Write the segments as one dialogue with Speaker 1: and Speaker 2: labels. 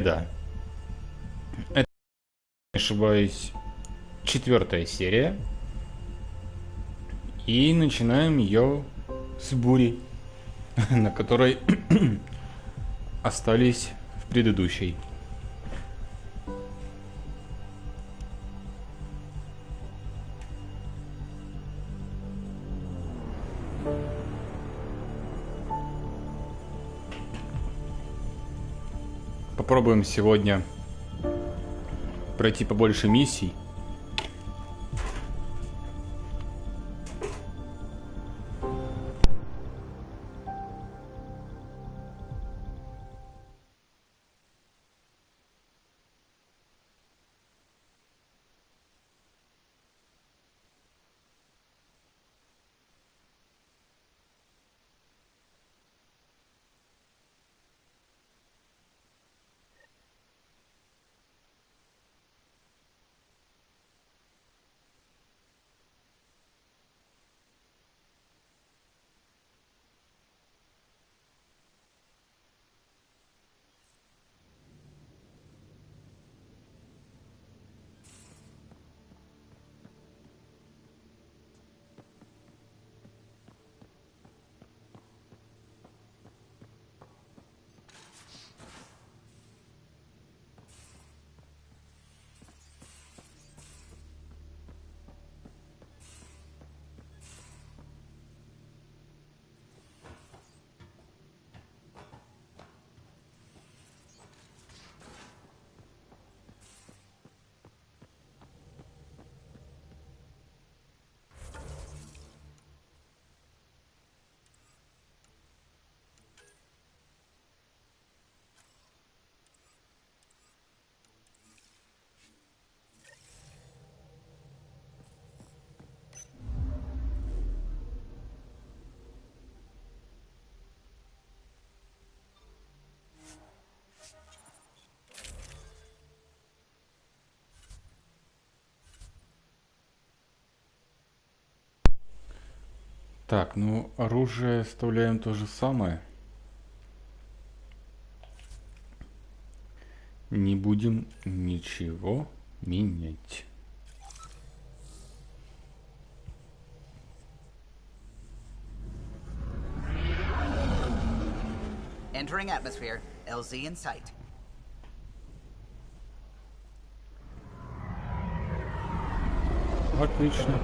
Speaker 1: Да. Это, не ошибаюсь, 4-я серия. И начинаем ее с бури, на которой остались в предыдущей. Попробуем сегодня пройти побольше миссий. Так, ну оружие оставляем то же самое. Не будем ничего менять.
Speaker 2: Entering atmosphere. LZ in sight.
Speaker 1: Отлично.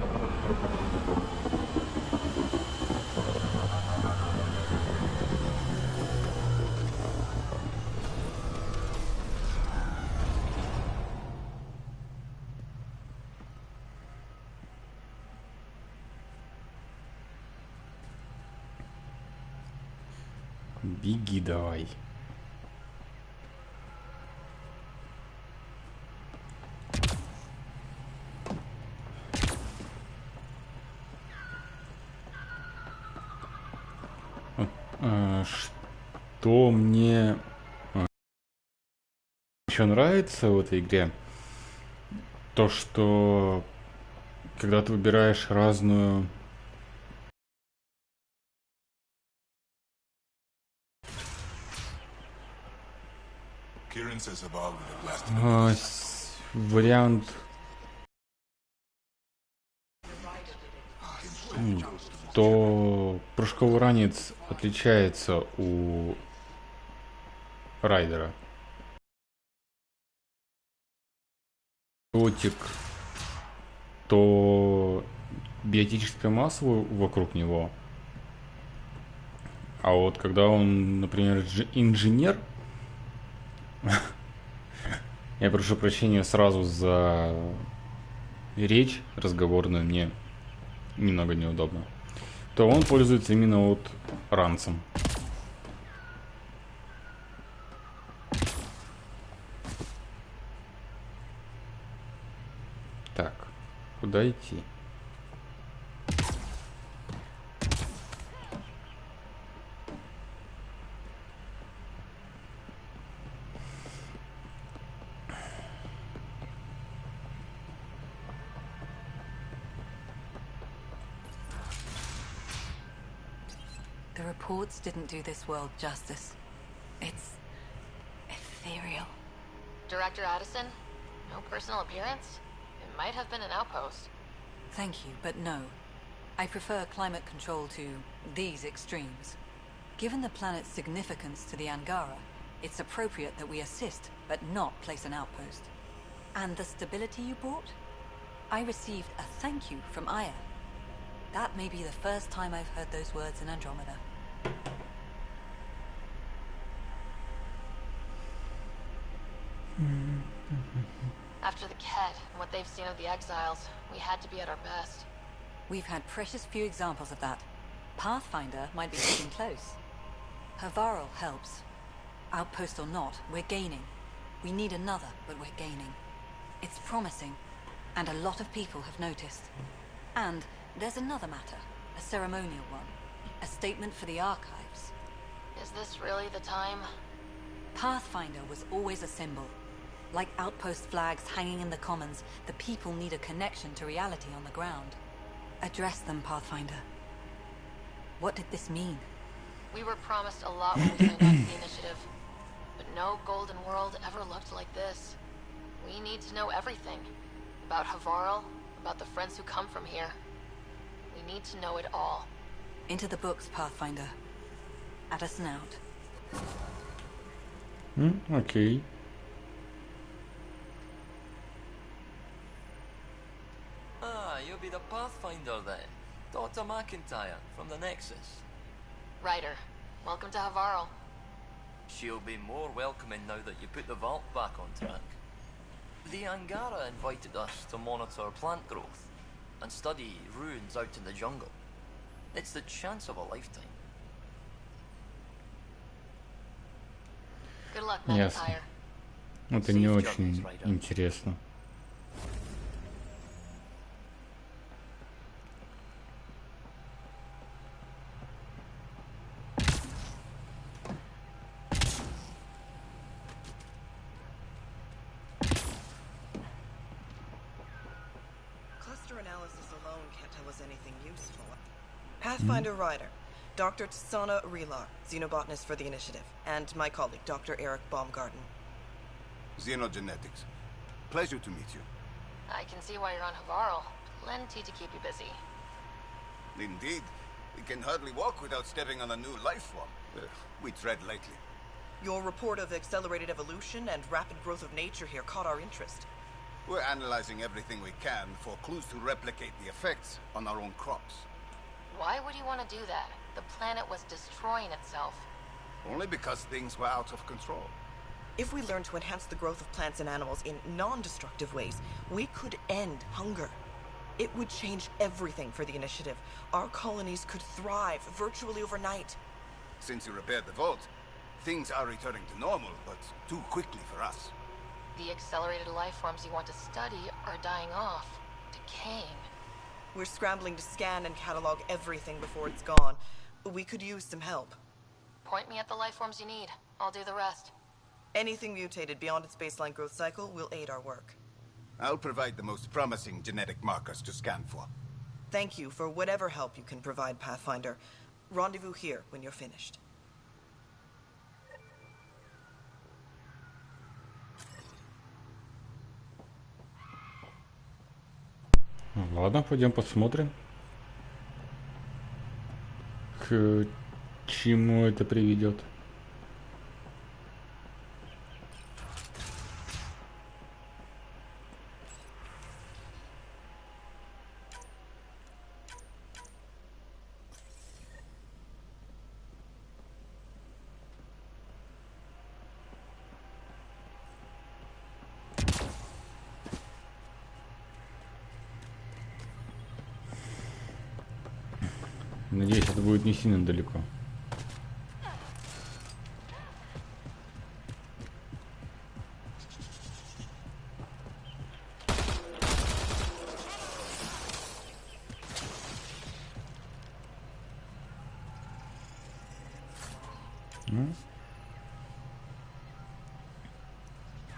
Speaker 1: Беги давай. Что мне еще нравится в этой игре, то что когда ты выбираешь разную вариант, то прыжковый ранец отличается у райдера. Ротик, то биотическая масса вокруг него. А вот когда он, например, инженер, я прошу прощения сразу за речь разговорную, мне немного неудобно, то он пользуется именно вот ранцем. Так, куда идти?
Speaker 3: The reports didn't do this world justice. It's ethereal. Director Addison? No personal appearance? It might have been an outpost.
Speaker 4: Thank you, but no. I prefer climate control to these extremes. Given the planet's significance to the Angara, it's appropriate that we assist, but not place an outpost. And the stability you brought? I received a thank you from Aya. That may be the first time I've heard those words in Andromeda.
Speaker 3: After the Ket and what they've seen of the exiles, we had to be at our best.
Speaker 4: We've had precious few examples of that. Pathfinder might be getting close. Havarl helps. Outpost or not, we're gaining. We need another, but we're gaining. It's promising, and a lot of people have noticed. And there's another matter, a ceremonial one. A statement for the archives.
Speaker 3: Is this really the time?
Speaker 4: Pathfinder was always a symbol. Like outpost flags hanging in the commons, the people need a connection to reality on the ground. Address them, Pathfinder. What did this mean?
Speaker 3: We were promised a lot when we signed on to the initiative. But no golden world ever looked like this. We need to know everything. About Havarl, about the friends who come from here. We need to know it all.
Speaker 4: Into the books, Pathfinder. Addison out.
Speaker 1: Окей.
Speaker 5: Ah, you'll be the Pathfinder then. Dr. McIntyre from the Nexus.
Speaker 3: Ryder, welcome to Havarl.
Speaker 5: She'll be more welcoming now that you put the vault back on track. The Angara invited us to monitor plant growth and study ruins out in the jungle. It's the chance of a lifetime.
Speaker 3: Good luck,
Speaker 1: Ясно.
Speaker 3: McIntyre.
Speaker 1: Это не очень интересно.
Speaker 6: Cluster analysis alone can't tell us anything useful. Pathfinder Ryder, Dr. Tsana Relar, xenobotanist for the initiative, and my colleague, Dr. Eric Baumgarten.
Speaker 7: Xenogenetics. Pleasure to meet you.
Speaker 3: I can see why you're on Havarl. Plenty to keep you busy.
Speaker 7: Indeed. We can hardly walk without stepping on a new life form. We tread lightly.
Speaker 6: Your report of accelerated evolution and rapid growth of nature here caught our interest.
Speaker 7: We're analyzing everything we can for clues to replicate the effects on our own crops.
Speaker 3: Why would you want to do that? The planet was destroying itself.
Speaker 7: Only because things were out of control.
Speaker 6: If we learn to enhance the growth of plants and animals in non-destructive ways, we could end hunger. It would change everything for the initiative. Our colonies could thrive virtually overnight.
Speaker 7: Since you repaired the vault, things are returning to normal, but too quickly for us.
Speaker 3: The accelerated life forms you want to study are dying off, decaying.
Speaker 6: We're scrambling to scan and catalog everything before it's gone. We could use some help.
Speaker 3: Point me at the life forms you need. I'll do the rest.
Speaker 6: Anything mutated beyond its baseline growth cycle will aid our work.
Speaker 7: I'll provide the most promising genetic markers to scan for.
Speaker 6: Thank you for whatever help you can provide, Pathfinder. Rendezvous here when you're finished.
Speaker 1: Ладно, пойдем посмотрим, к чему это приведет. Надеюсь, это будет не сильно далеко.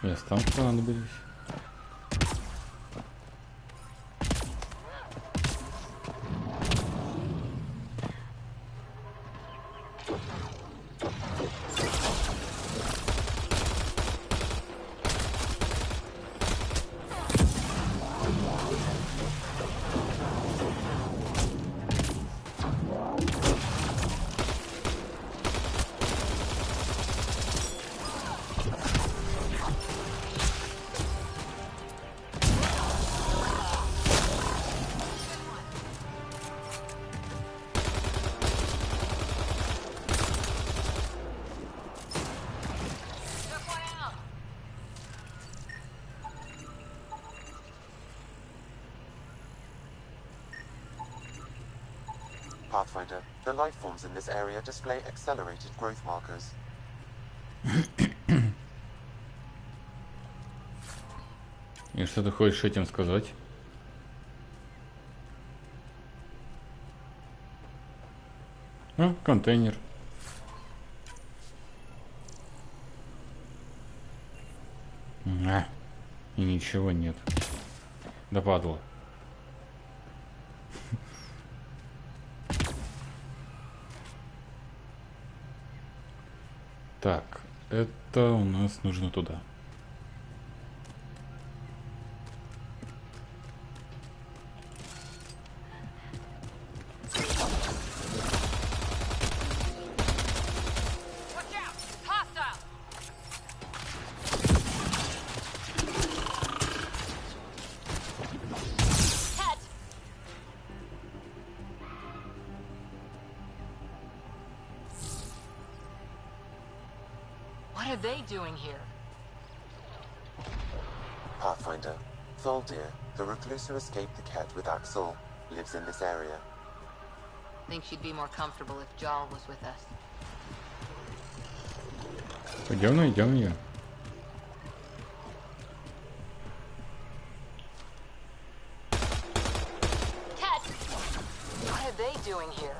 Speaker 1: Я там понадобились.
Speaker 8: Pathfinder, the life forms in this area display accelerated growth markers.
Speaker 1: И что ты хочешь этим сказать? А, контейнер. А, и ничего нет. Да падла. Так, это у нас нужно туда.
Speaker 3: What are they doing here?
Speaker 8: Pathfinder, Thaldir, the recluse who escaped the cat with Axel, lives in this area.
Speaker 3: Think she'd be more comfortable if Jal was with us.
Speaker 1: Пойдем найдем ее.
Speaker 3: Cat! What are they doing here?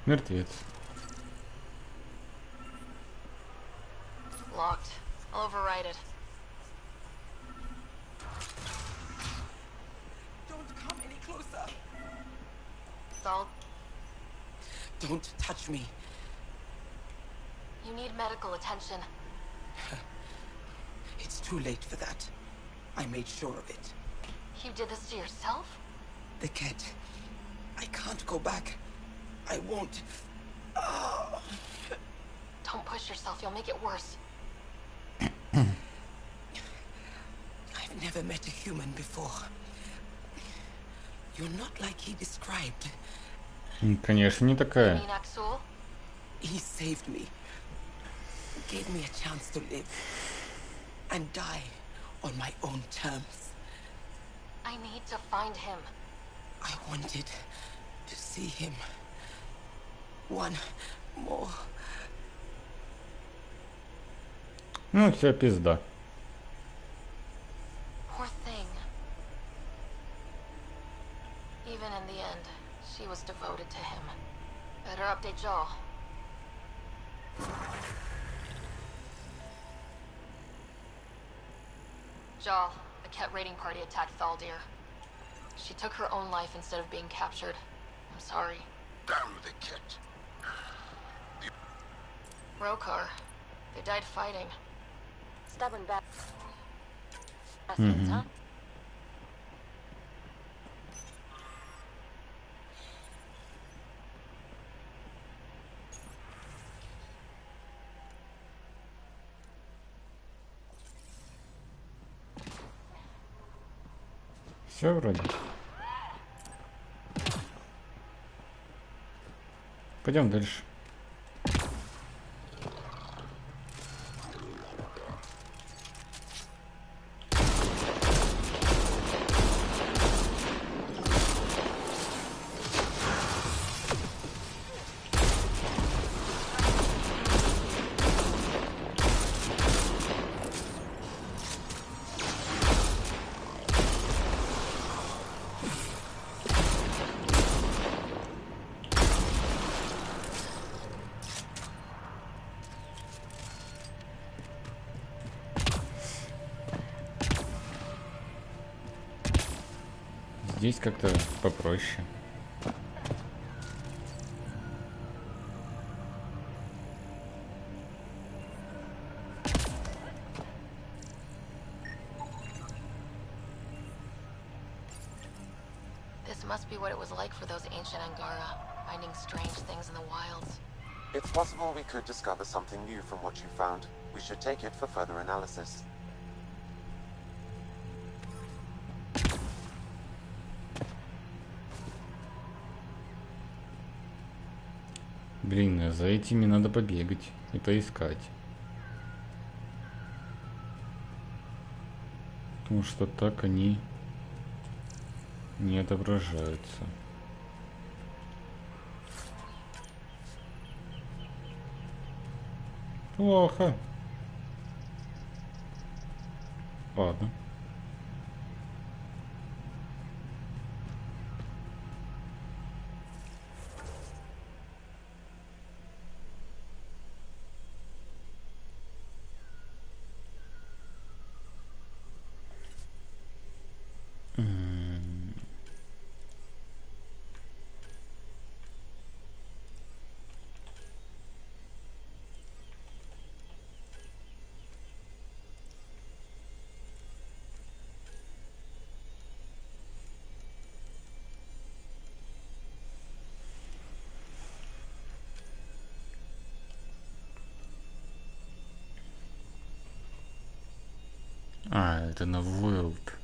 Speaker 1: Мертвец.
Speaker 3: Locked. I'll override it.
Speaker 6: Don't come any closer.
Speaker 3: Salt,
Speaker 6: Don't touch me.
Speaker 3: you need medical attention.
Speaker 6: It's too late for that. I made sure of it.
Speaker 3: You did this to yourself?
Speaker 6: The cat. I can't go back. I won't. Oh.
Speaker 3: Don't push yourself, you'll make it worse.
Speaker 6: I've never met a human before. You're not like he described.
Speaker 1: Конечно, не
Speaker 3: You
Speaker 1: такая.
Speaker 3: mean Axul?
Speaker 6: He saved me. Gave me a chance to live. And die on my own terms.
Speaker 3: I need to find him.
Speaker 6: I wanted to see him. One more.
Speaker 1: Ну, вся пизда.
Speaker 3: Poor thing. Even in the end, she was devoted to him. Better update Joel. Joel, the Ket raiding party attacked Thaldir. She took her own life instead of being captured. I'm sorry.
Speaker 7: Damn the kid.
Speaker 3: Rokar, they died fighting.
Speaker 4: Stubborn bat.
Speaker 1: Мгм. Все вроде. Пойдем дальше. Здесь как-то попроще.
Speaker 3: This must be what it was like for those ancient Angara, finding strange things in the wilds.
Speaker 8: It's possible we could discover something new from what you found. We should take it for further analysis.
Speaker 1: Блин, а за этими надо побегать и поискать. Потому что так они не отображаются. Плохо. Ладно. А, это на World.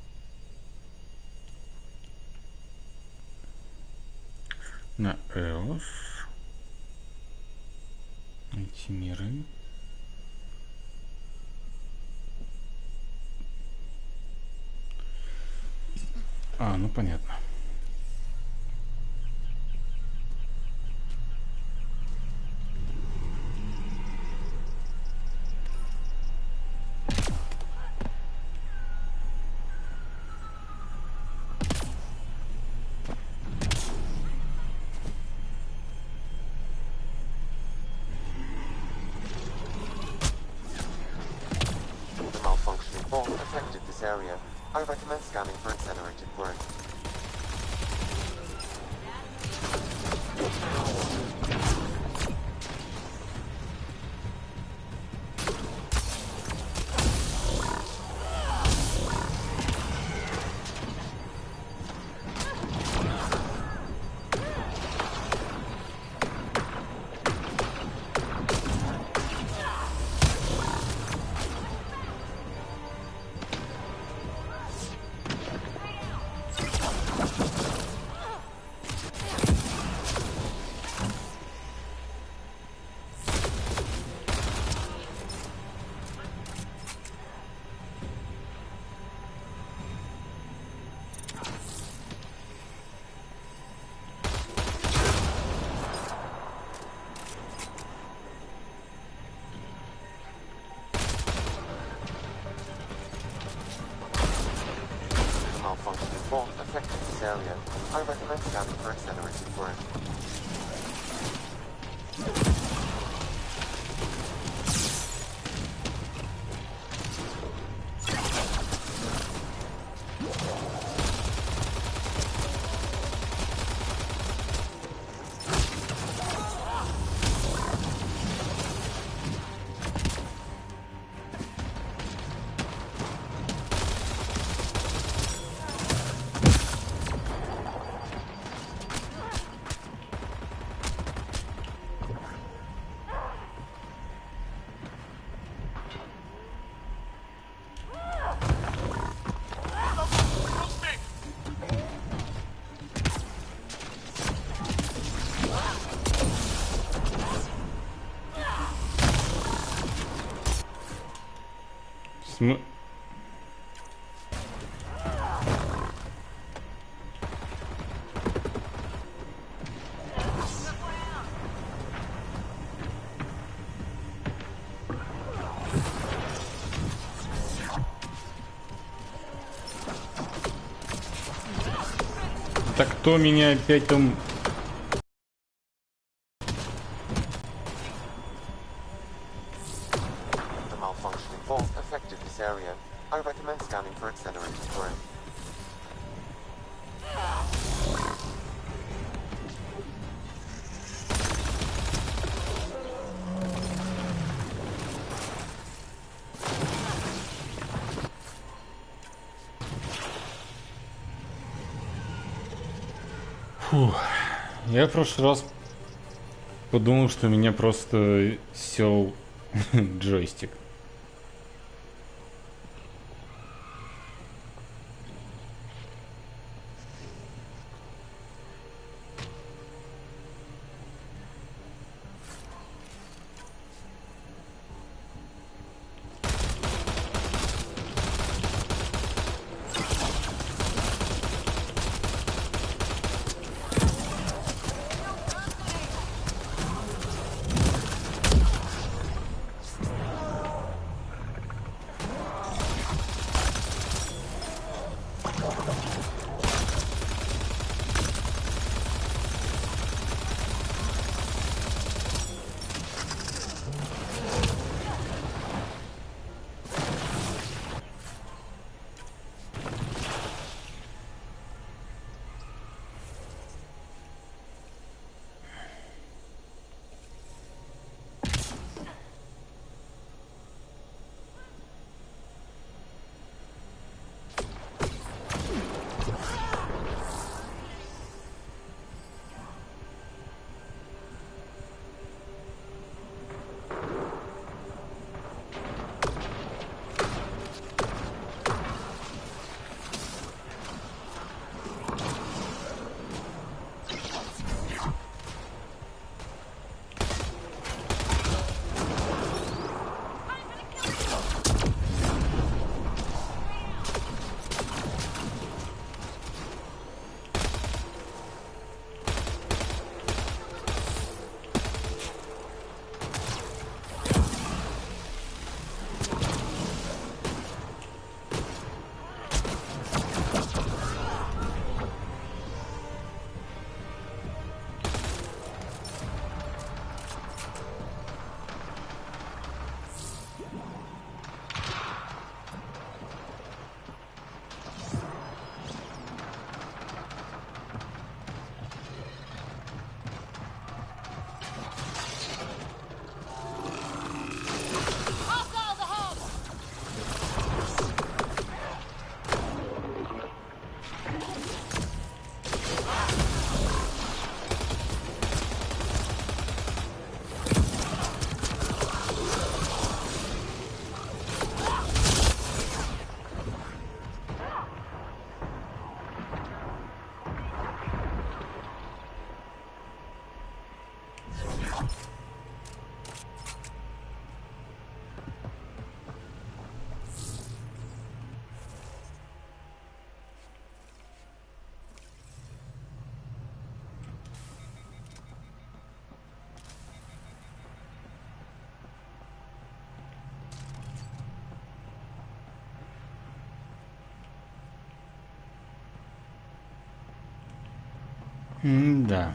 Speaker 1: На Earth. Эти миры. А, ну понятно.
Speaker 8: The malfunctioning vault affected this area. I recommend scanning for accelerated growth. Malfunctioning vault affected this area. I recommend scanning for accelerated growth.
Speaker 1: Так кто меня опять там...
Speaker 8: The malfunctioning vault affected this area. I recommend scanning for accelerated growth.
Speaker 1: Фух. Я в прошлый раз подумал, что меня просто сел джойстик. Да.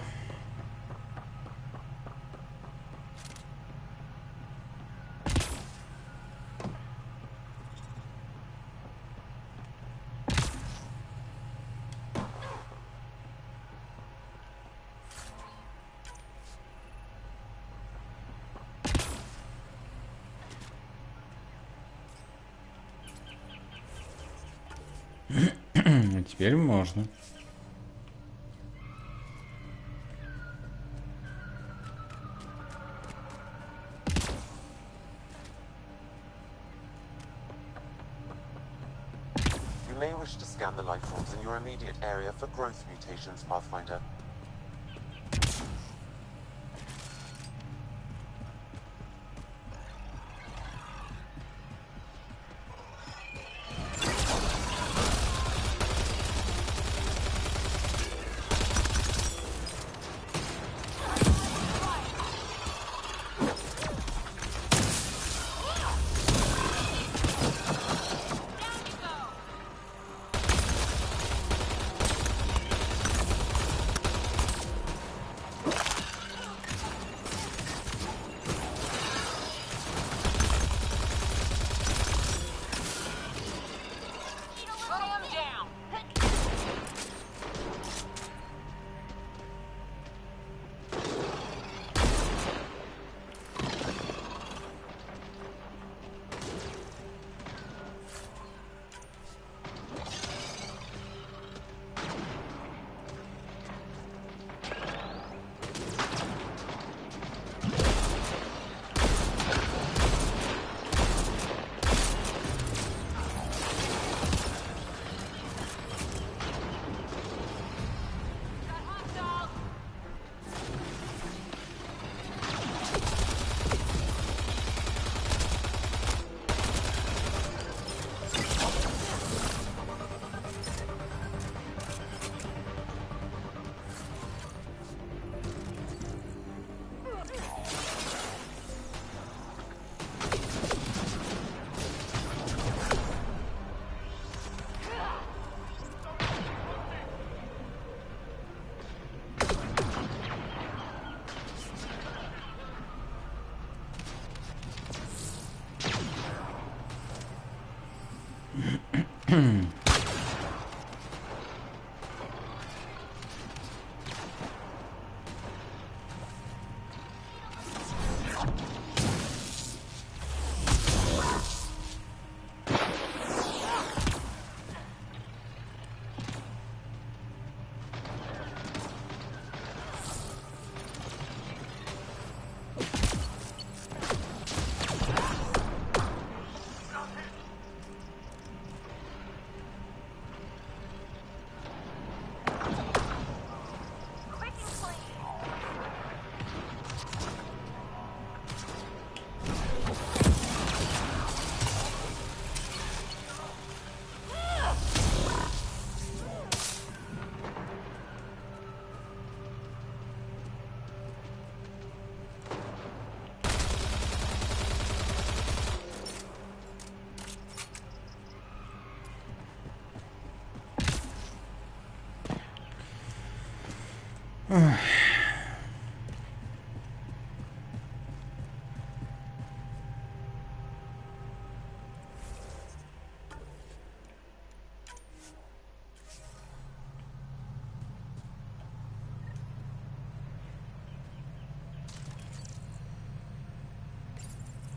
Speaker 1: А теперь можно.
Speaker 8: You may wish to scan the life forms in your immediate area for growth mutations, Pathfinder.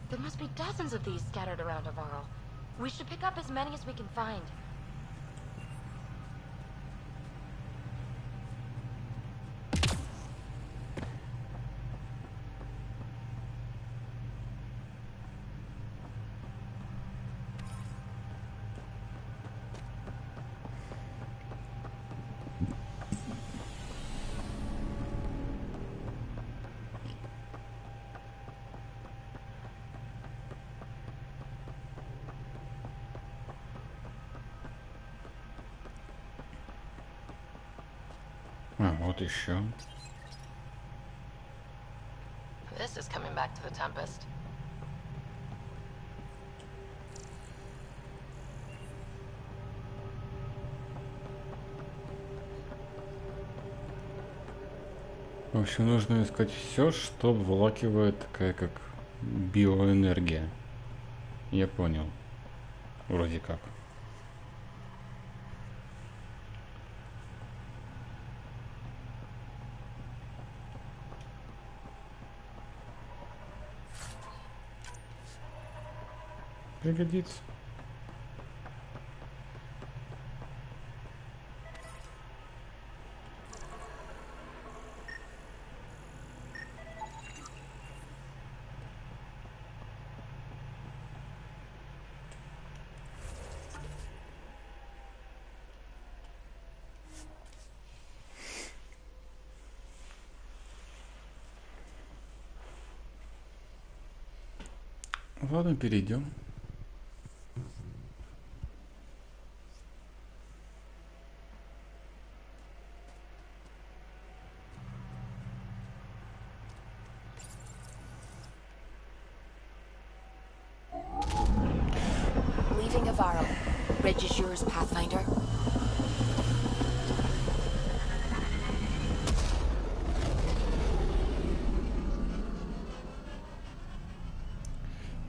Speaker 3: There must be dozens of these scattered around Hvarl. We should pick up as many as we can find.
Speaker 1: А, вот еще.
Speaker 3: This is coming back to the Tempest.
Speaker 1: В общем, нужно искать все, что обволакивает такая как биоэнергия. Я понял. Вроде как. Пригодится. Ладно, перейдем.
Speaker 3: Leaving Hvarl. Bridge is yours, Pathfinder.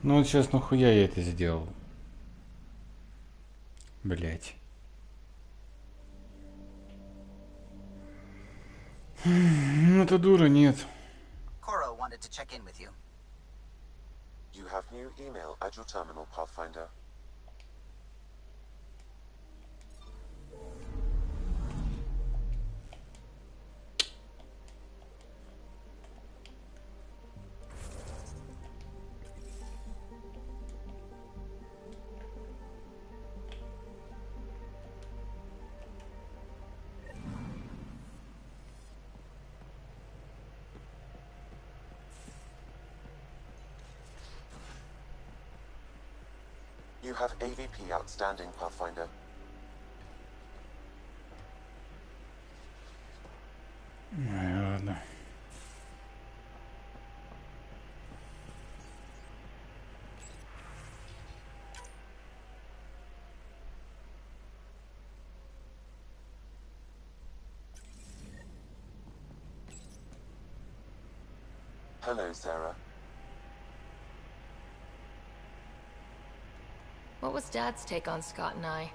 Speaker 1: Ну вот сейчас нахуя я это сделал? Блять. Ну это дура, нет.
Speaker 2: Coro wanted to check in with you.
Speaker 8: You have new email at your terminal, Pathfinder. You have AVP outstanding, Pathfinder.
Speaker 1: Ладно.
Speaker 8: Hello, Sarah.
Speaker 3: What was Dad's take on Scott and I?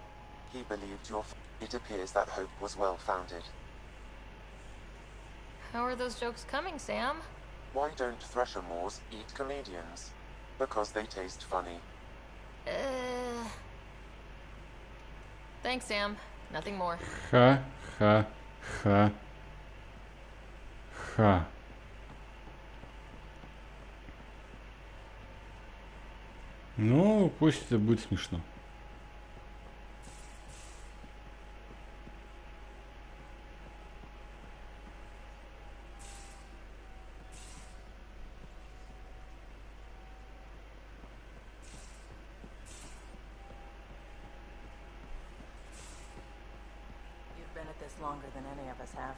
Speaker 8: He believed It appears that hope was well-founded.
Speaker 3: How are those jokes coming, Sam?
Speaker 8: Why don't Threshermoors eat comedians? Because they taste funny.
Speaker 3: Thanks, Sam. Nothing more.
Speaker 1: Ха-ха-ха. Ха. Ну, пусть это будет смешно.
Speaker 9: You've been at this longer than any of us have.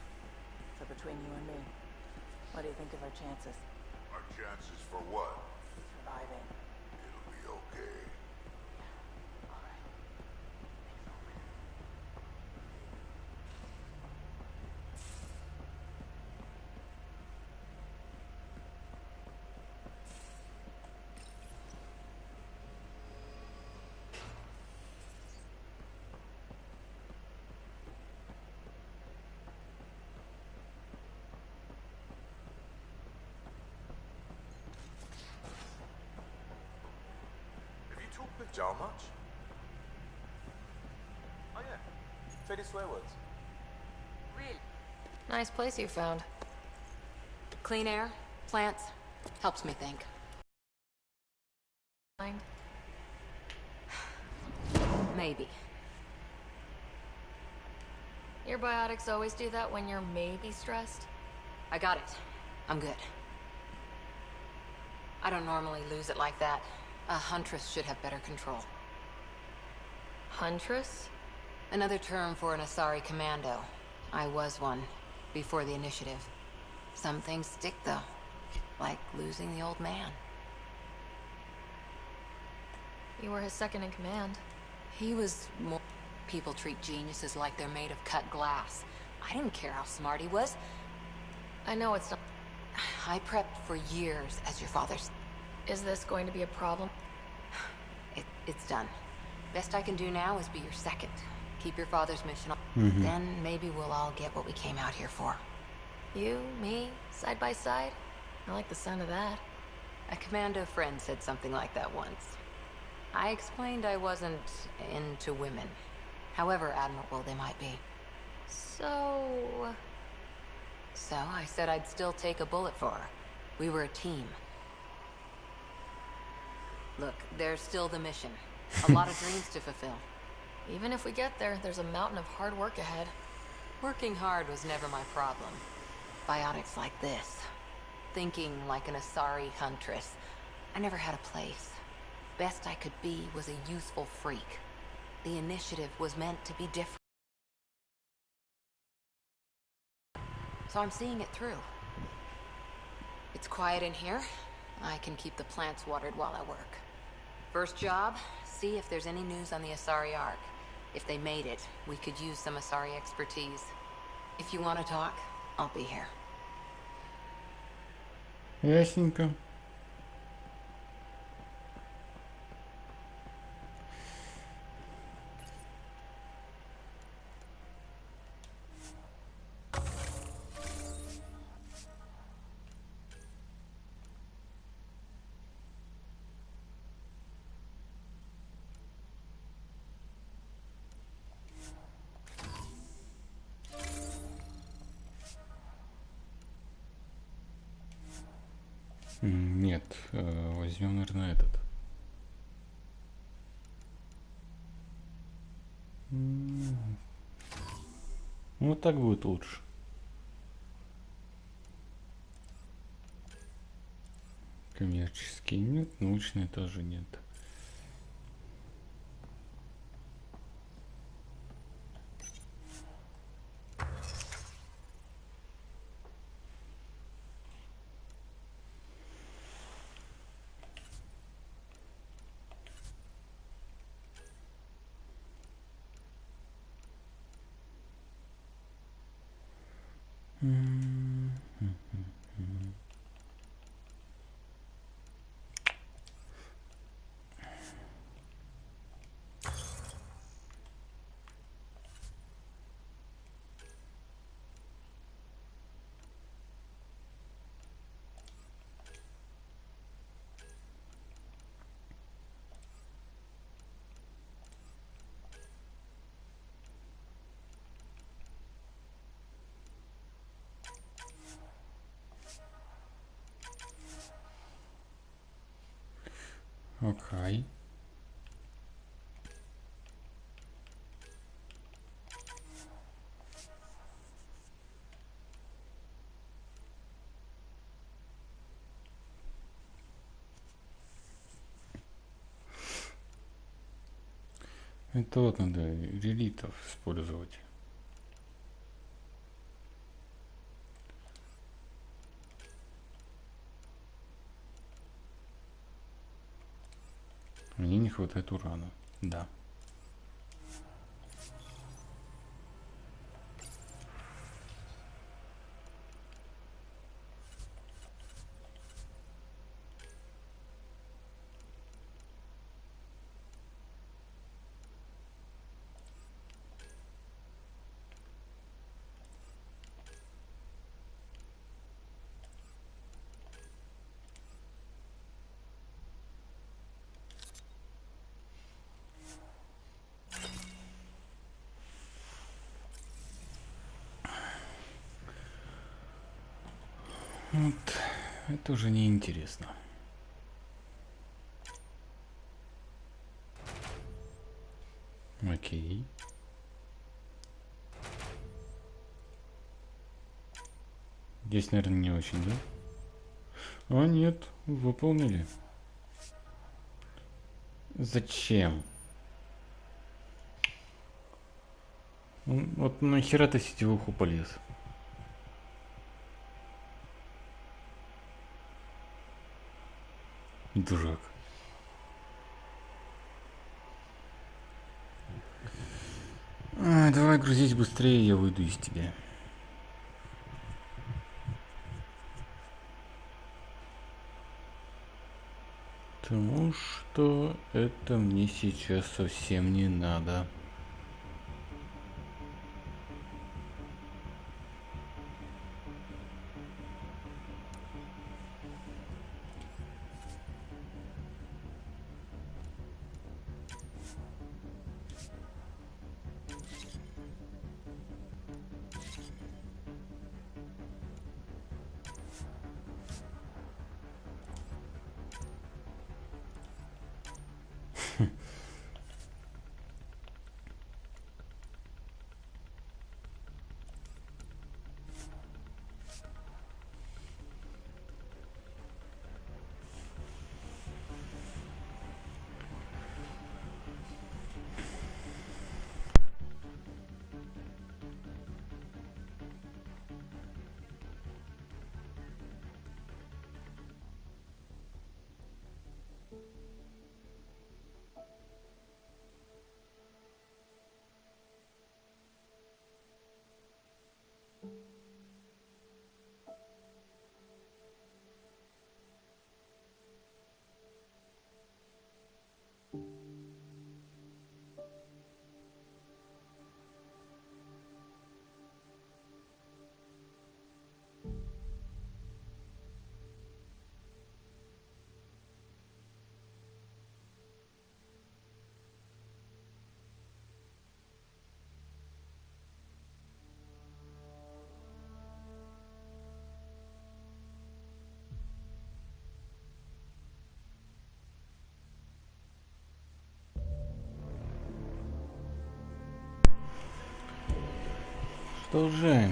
Speaker 9: So between you and me, what do you think of our chances?
Speaker 10: Our chances for what?
Speaker 9: Surviving.
Speaker 10: It'll be okay.
Speaker 9: All right.
Speaker 10: Have you talked with Jar much? Oh yeah. Traded swear words.
Speaker 9: Really?
Speaker 3: Nice place you found.
Speaker 11: Clean air, plants, helps me think.
Speaker 3: Mind?
Speaker 11: Maybe.
Speaker 3: Your biotics always do that when you're maybe stressed?
Speaker 11: I got it. I'm good. I don't normally lose it like that. A huntress should have better control.
Speaker 3: Huntress?
Speaker 11: Another term for an Asari commando. I was one, before the initiative. Some things stick, though. Like losing the old man.
Speaker 3: You were his second in command.
Speaker 11: He was more... People treat geniuses like they're made of cut glass. I didn't care how smart he was.
Speaker 3: I know it's not...
Speaker 11: I prepped for years as your father's...
Speaker 3: Is this going to be a problem?
Speaker 11: It's done. Best I can do now is be your second. Keep your father's mission on. Then maybe we'll all get what we came out here for.
Speaker 3: You, me, side by side? I like the sound of that.
Speaker 11: A commando friend said something like that once. I explained I wasn't into women. However admirable they might be.
Speaker 3: So
Speaker 11: I said I'd still take a bullet for her. We were a team. Look, there's still the mission. A lot of dreams to fulfill.
Speaker 3: even if we get there, there's a mountain of hard work ahead.
Speaker 11: Working hard was never my problem. Biotics like this. Thinking like an Asari huntress. I never had a place. Best I could be was a useful freak. The initiative was meant to be different. So I'm seeing it through. It's quiet in here. I can keep the plants watered while I work. First job, see if there's any news on the Asari Ark. If they made it, we could use some Asari expertise. If you want to talk, I'll be here.
Speaker 1: Ясненько. Нет, возьмем, наверное, этот. Вот так будет лучше. Коммерческие нет, научные тоже нет. Окей. Это вот надо релитов использовать. Мне не хватает урана. Да. Вот. Это уже не интересно. Окей. Здесь, наверное, не очень, да? А, нет, выполнили. Зачем? Вот нахера ты в сетевуху полез? Дурак. Давай грузить быстрее, я выйду из тебя. Потому что это мне сейчас совсем не надо. Что же?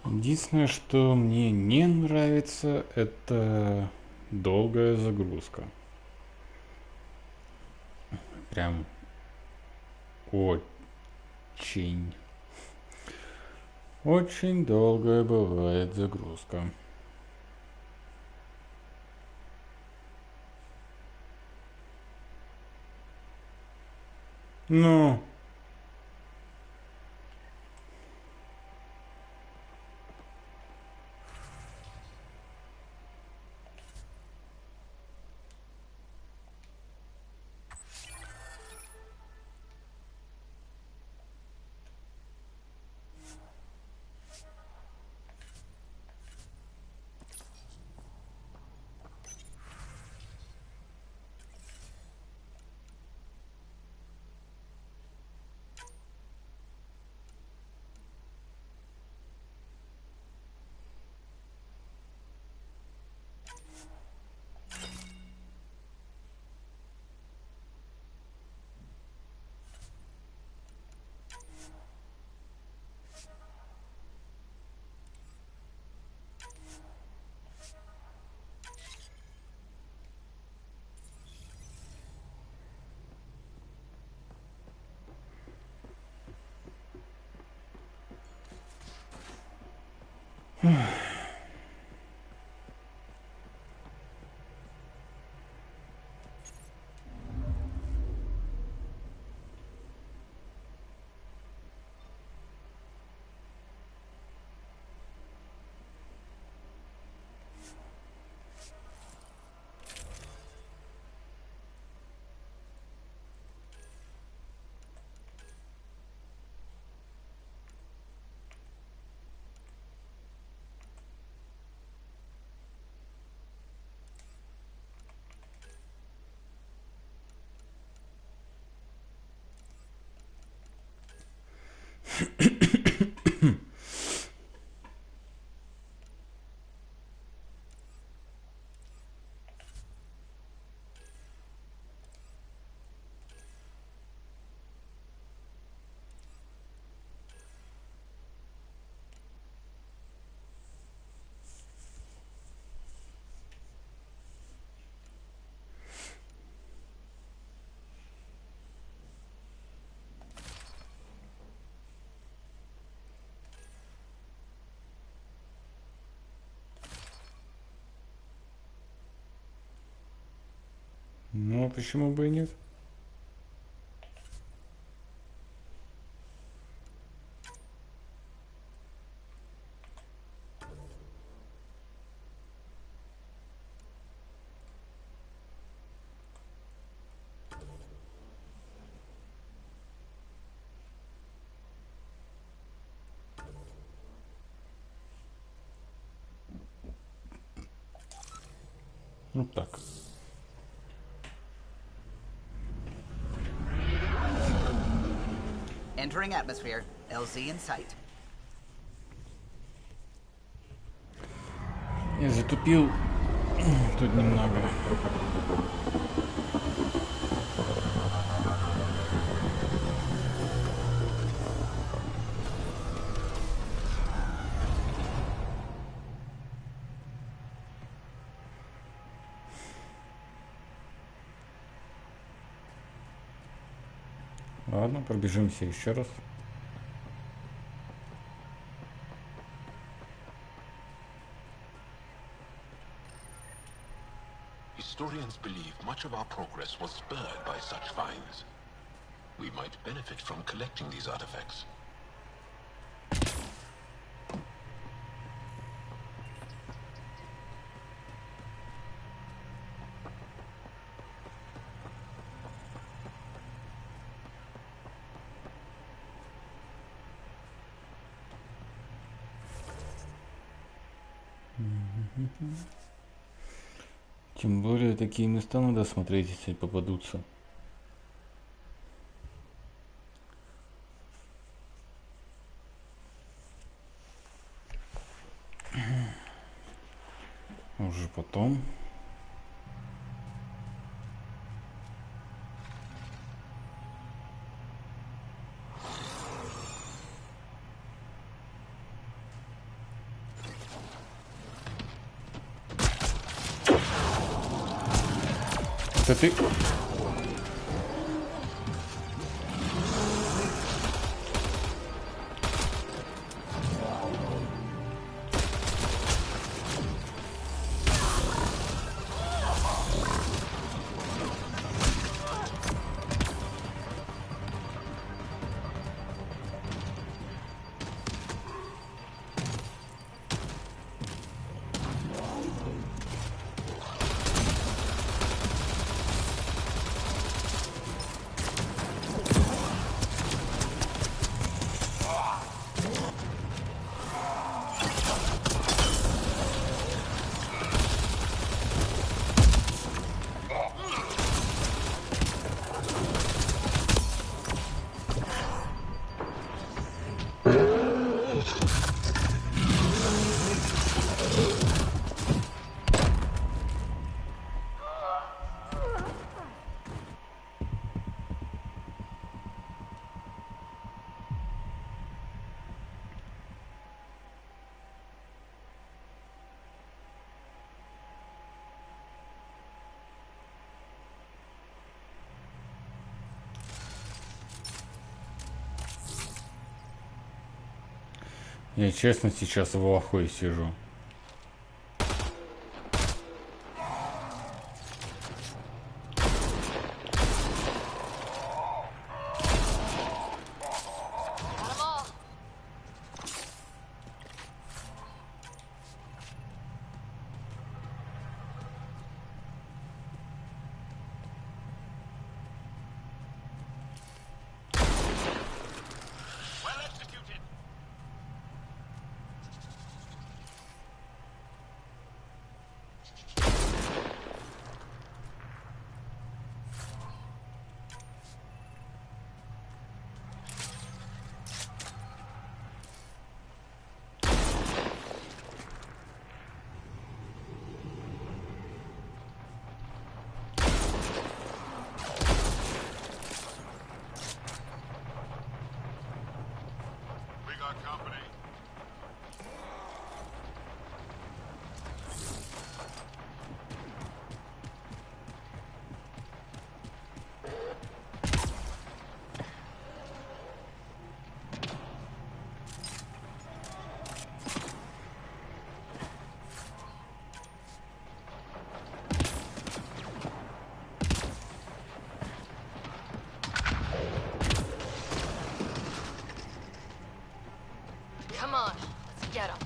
Speaker 1: Единственное, что мне не нравится, это долгая загрузка. Прям Очень долгая бывает загрузка. Ну. Ну, почему бы и нет? Вот так.
Speaker 2: Entering atmosphere. LZ in sight.
Speaker 1: Я затупил тут немного. Ладно, пробежимся еще раз.
Speaker 12: Historians believe much of our progress was spurred by such finds. We might benefit from collecting these artifacts.
Speaker 1: Тем более такие места надо смотреть, если попадутся. Уже потом. Это ты? Я честно сейчас в ахуе сижу.
Speaker 3: Come on, let's get him.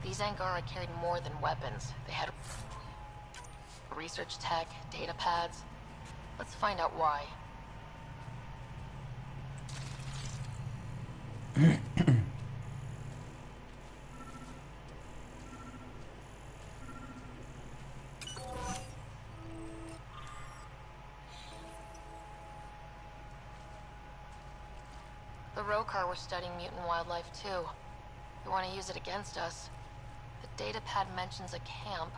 Speaker 3: These Angara carried more than weapons. They had research tech, data pads. Let's find out why. The Rokar were studying mutant wildlife too. They want to use it against us. The data pad mentions a camp.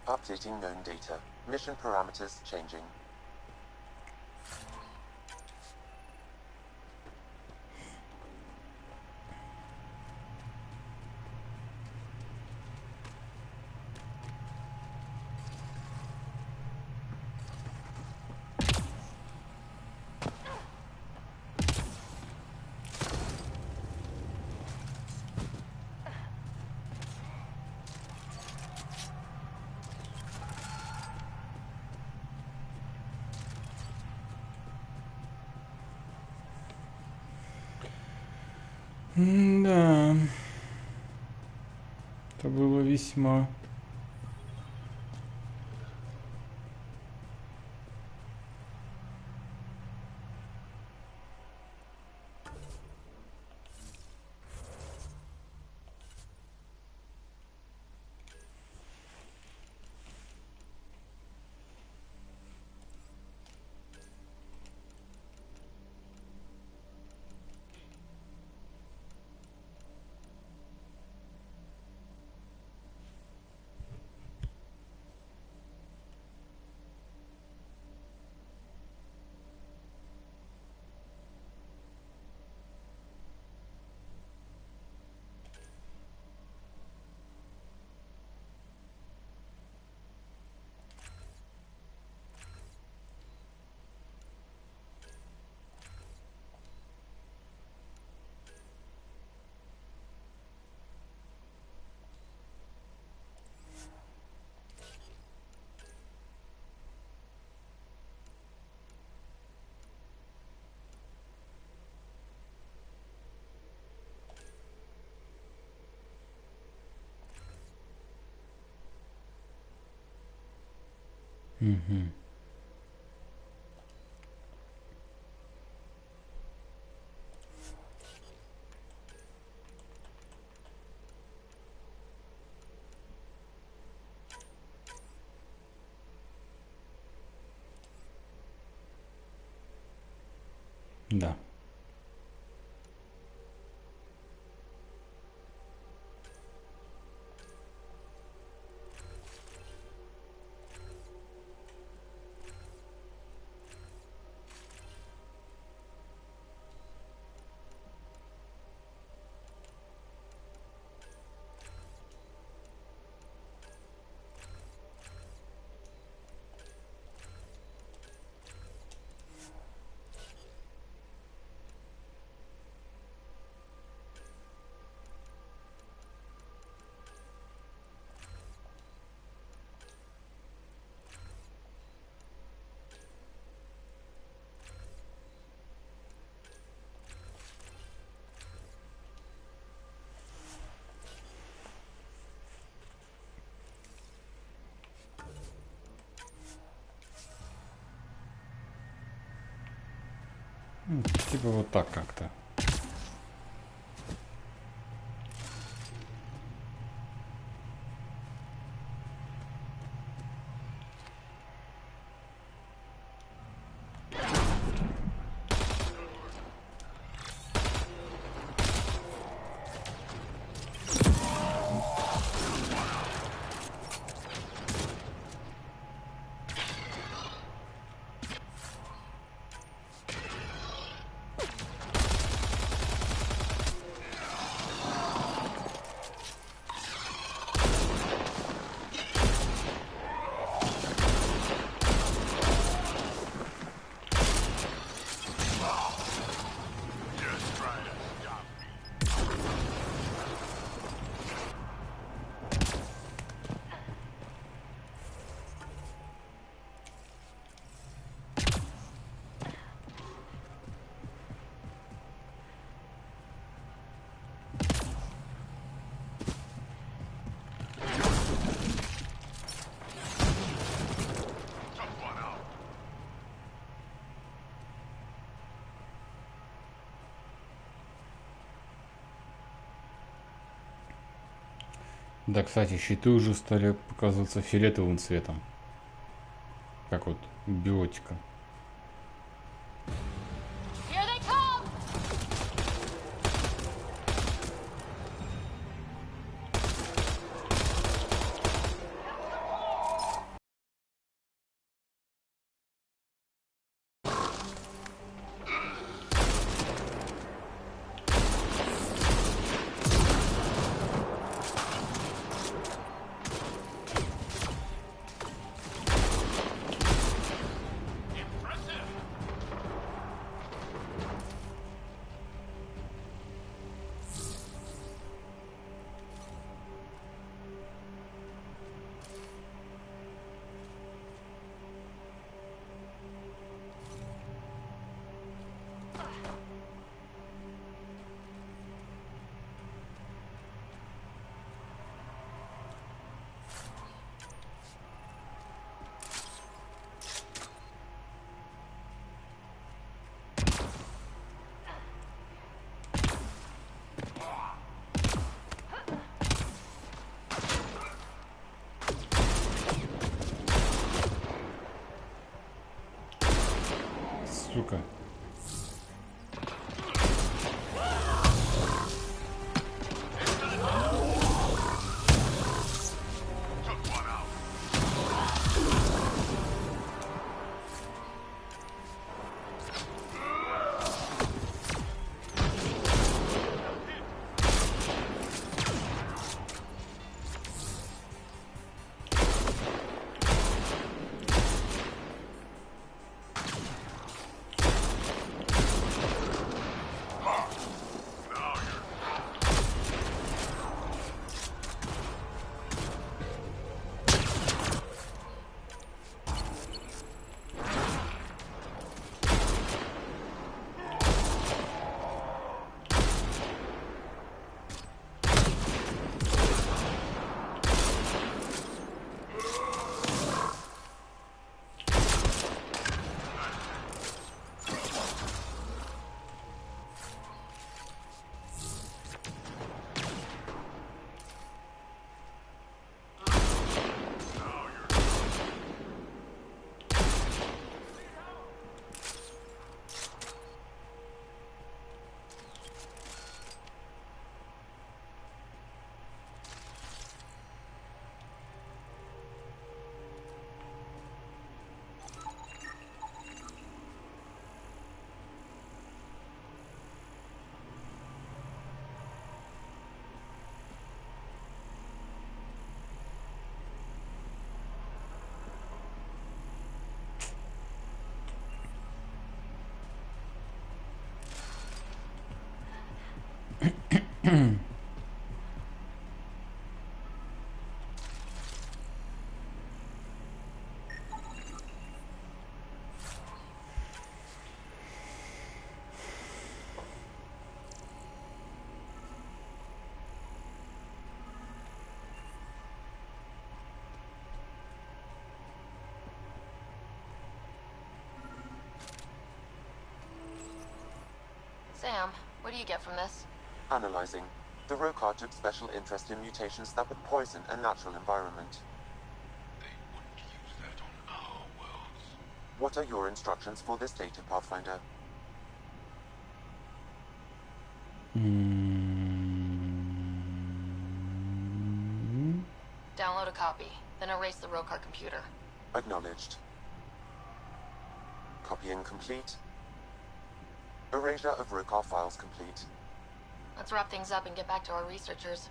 Speaker 8: Updating known data. Mission parameters changing.
Speaker 1: Да. Это было весьма... Угу. Да. Типа вот так как-то. Да, кстати, щиты уже стали показываться фиолетовым цветом. Как вот биотика. Сука.
Speaker 3: Sam, what do you get from this?
Speaker 8: Analyzing. The Rokar took special interest in mutations that would poison a natural environment.
Speaker 12: They wouldn't use that on our worlds.
Speaker 8: What are your instructions for this data, Pathfinder?
Speaker 3: Download a copy, then erase the Rokar computer.
Speaker 8: Acknowledged. Copying complete. Erasure of Rokar files complete.
Speaker 3: Let's wrap things up and get back to our researchers.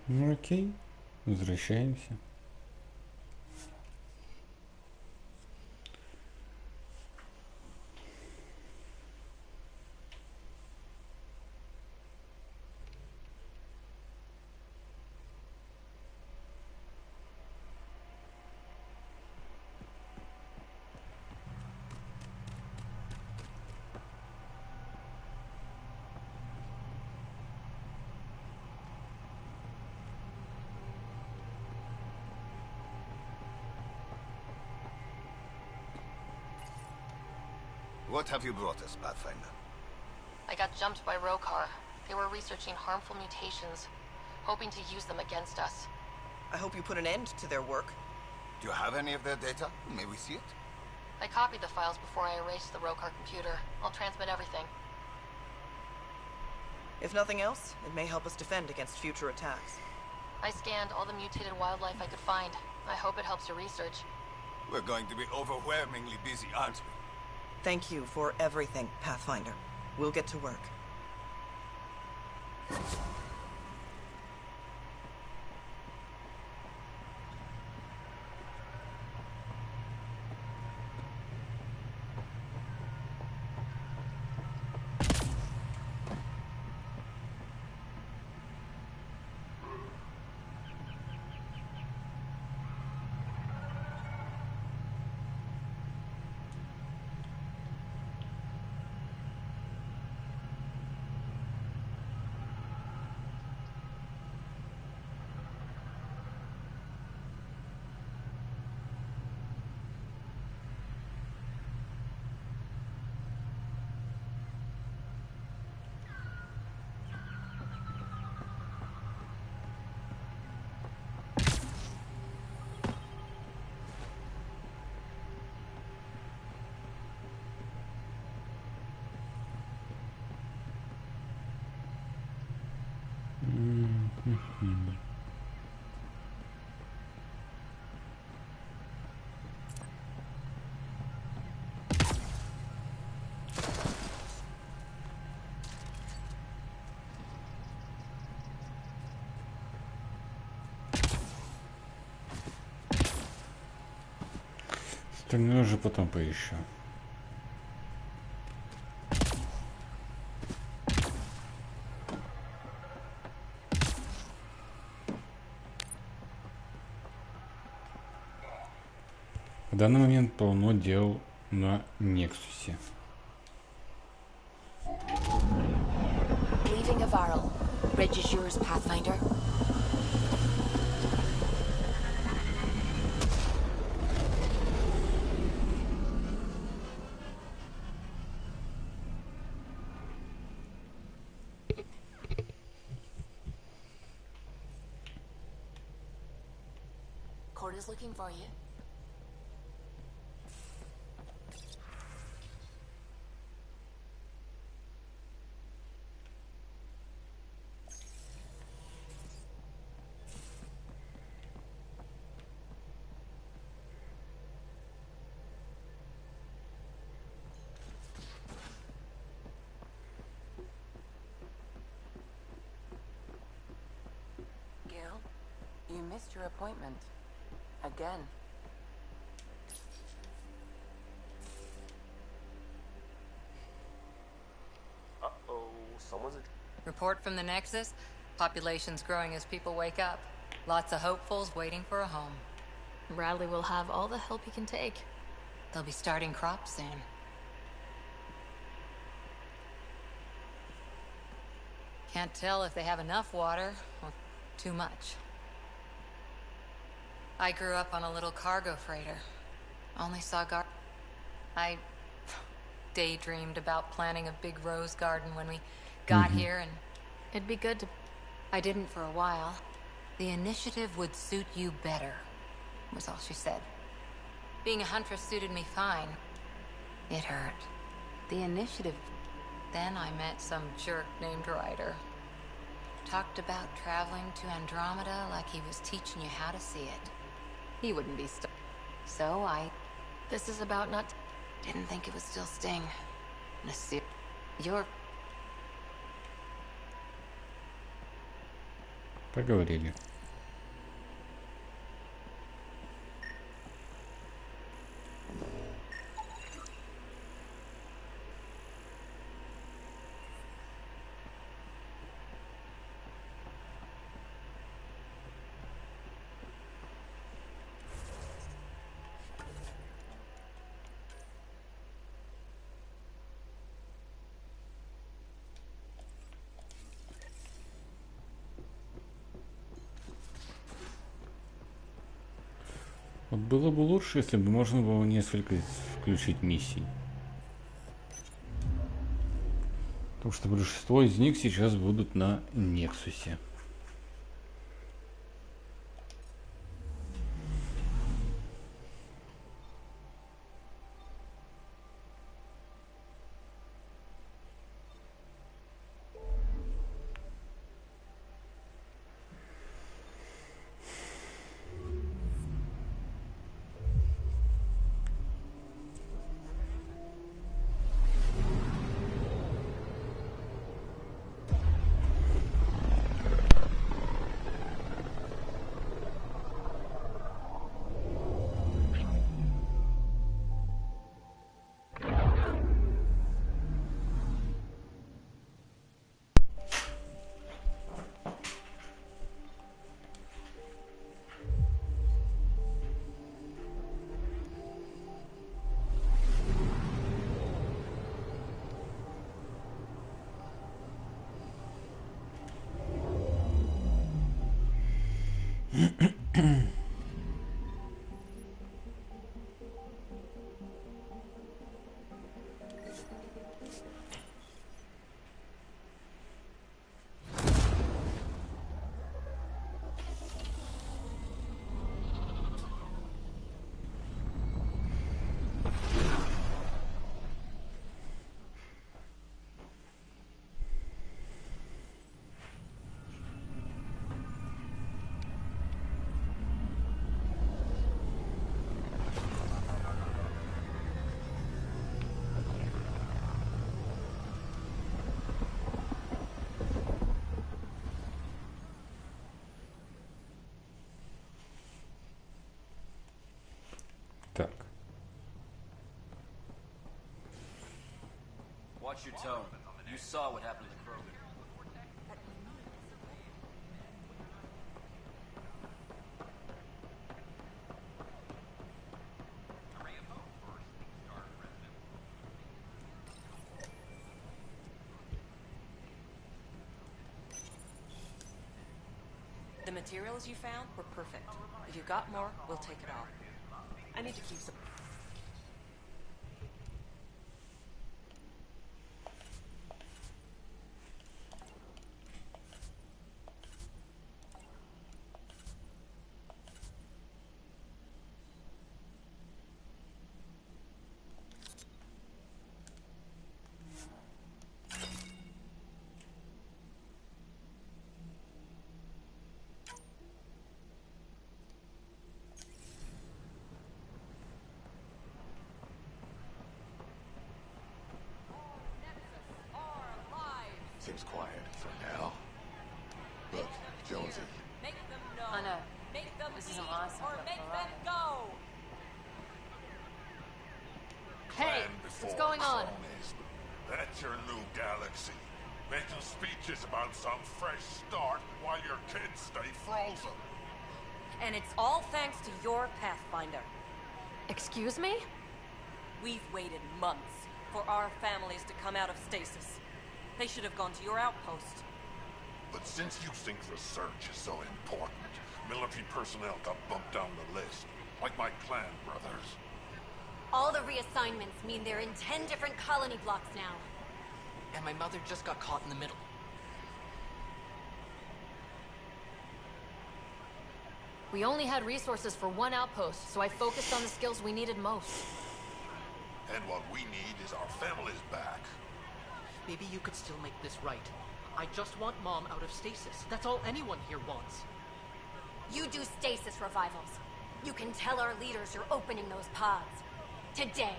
Speaker 1: Ну окей, возвращаемся.
Speaker 7: What have you brought us, Pathfinder?
Speaker 3: I got jumped by Rokar. They were researching harmful mutations, hoping to use them against us.
Speaker 6: I hope you put an end to their work.
Speaker 7: Do you have any of their data? May we see it?
Speaker 3: I copied the files before I erased the Rokar computer. I'll transmit everything.
Speaker 6: If nothing else, it may help us defend against future attacks.
Speaker 3: I scanned all the mutated wildlife I could find. I hope it helps your research.
Speaker 7: We're going to be overwhelmingly busy, aren't we?
Speaker 6: Thank you for everything, Pathfinder. We'll get to work.
Speaker 1: Остальное уже потом поищу. В данный момент полно дел на Нексусе.
Speaker 3: Leaving Hvarl. Bridge is yours, Pathfinder. Court is looking for you.
Speaker 9: Gil, you missed your appointment. Again.
Speaker 13: Uh-oh, someone's
Speaker 11: Report from the Nexus. Population's growing as people wake up. Lots of hopefuls waiting for a home.
Speaker 3: Bradley will have all the help he can take.
Speaker 11: They'll be starting crops soon. Can't tell if they have enough water or too much. I grew up on a little cargo freighter. Only saw I daydreamed about planting a big rose garden when we got here, and
Speaker 3: it'd be good to...
Speaker 11: I didn't for a while. The initiative would suit you better, was all she said. Being a huntress suited me fine. It hurt. The initiative... Then I met some jerk named Ryder. Talked about traveling to Andromeda like he was teaching you how to see it. He wouldn't be So I...
Speaker 3: This is about not...
Speaker 11: Didn't think it would still sting. You're...
Speaker 1: Поговорили. Вот было бы лучше, если бы можно было несколько включить миссий. Потому что большинство из них сейчас будут на Нексусе.
Speaker 13: Watch your tone. You saw what happened to Krogan.
Speaker 9: The materials you found were perfect. If you got more, we'll take it all. I need to keep some...
Speaker 10: Seems quiet for now. Look, Jonesy.
Speaker 9: Make them know.
Speaker 11: I know.
Speaker 9: Make them
Speaker 11: This is
Speaker 9: leave
Speaker 11: awesome,
Speaker 9: or
Speaker 11: but
Speaker 9: make
Speaker 11: for
Speaker 9: them
Speaker 11: us.
Speaker 9: go.
Speaker 11: Hey, what's going on?
Speaker 10: That's your new galaxy. Making speeches about some fresh start while your kids stay frozen.
Speaker 9: And it's all thanks to your Pathfinder.
Speaker 11: Excuse me?
Speaker 9: We've waited months for our families to come out of stasis. They should have gone to your outpost.
Speaker 10: But since you think research is so important, military personnel got bumped down the list. Like my clan brothers.
Speaker 14: All the reassignments mean they're in 10 different colony blocks now.
Speaker 15: And my mother just got caught in the middle.
Speaker 11: We only had resources for one outpost, so I focused on the skills we needed most.
Speaker 10: And what we need is our families back.
Speaker 15: Maybe you could still make this right. I just want Mom out of stasis. That's all anyone here wants.
Speaker 14: You do stasis revivals. You can tell our leaders you're opening those pods. Today.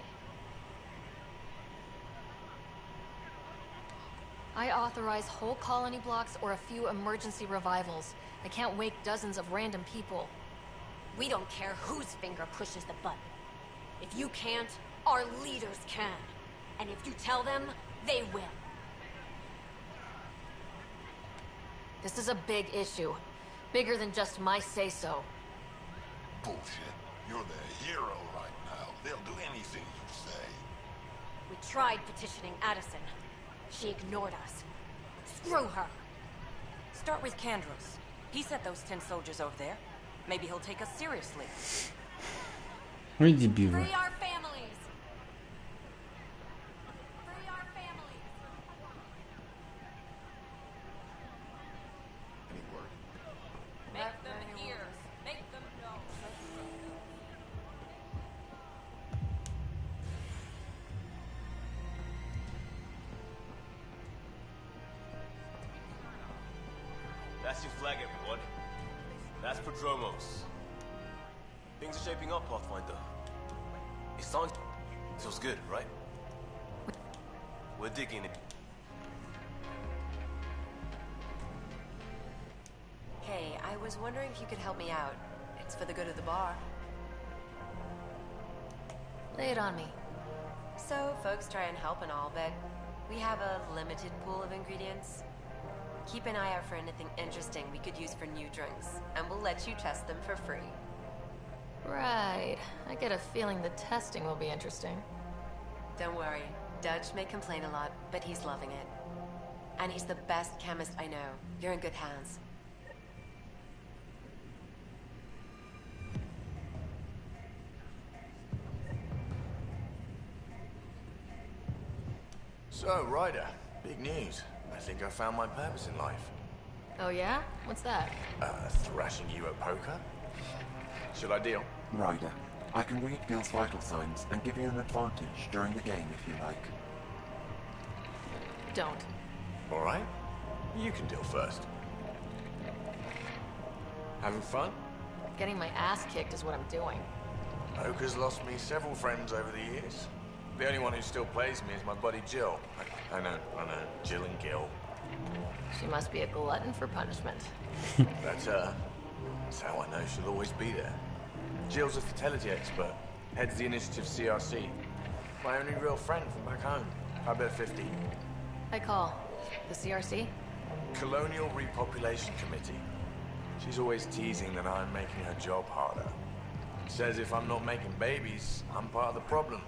Speaker 11: I authorize whole colony blocks or a few emergency revivals. I can't wake dozens of random people.
Speaker 14: We don't care whose finger pushes the button. If you can't, our leaders can. And if you tell them, they will.
Speaker 11: This is a big issue. Bigger than just my say-so.
Speaker 10: Bullshit. You're the hero right now. They'll do anything you say.
Speaker 14: We tried petitioning Addison. She ignored us. Screw her.
Speaker 9: Start with Kandros. He sent those 10 soldiers over there. Maybe he'll take us seriously.
Speaker 1: Ой, дебилы.
Speaker 14: Free our families. Free our families.
Speaker 10: Any word?
Speaker 9: Make them hear. Make them know.
Speaker 13: That's your flag, everyone. That's Prodromos. Things are shaping up, Pathfinder. It's on. Feels good, right? We're digging it.
Speaker 16: Hey, I was wondering if you could help me out. It's for the good of the bar.
Speaker 11: Lay it on me.
Speaker 16: So, folks try and help and all, but we have a limited pool of ingredients. Keep an eye out for anything interesting we could use for new drinks, and we'll let you test them for free.
Speaker 11: Right. I get a feeling the testing will be interesting.
Speaker 16: Don't worry. Dutch may complain a lot, but he's loving it. And he's the best chemist I know. You're in good hands.
Speaker 17: So, Ryder, big news. I think I found my purpose in life.
Speaker 11: Oh yeah? What's that?
Speaker 17: Thrashing you at poker? Should I deal?
Speaker 8: Ryder, I can read Gil's vital signs and give you an advantage during the game if you like.
Speaker 11: Don't.
Speaker 17: All right. You can deal first. Having fun?
Speaker 11: Getting my ass kicked is what I'm doing.
Speaker 17: Poker's lost me several friends over the years. The only one who still plays me is my buddy Jill. I know. Jill and Gil.
Speaker 11: She must be a glutton for punishment.
Speaker 17: That's her. That's how I know she'll always be there. Jill's a fertility expert. Heads the initiative CRC. My only real friend from back home. I bet 50.
Speaker 3: I call. The CRC?
Speaker 17: Colonial Repopulation Committee. She's always teasing that I'm making her job harder. Says if I'm not making babies, I'm part of the problem.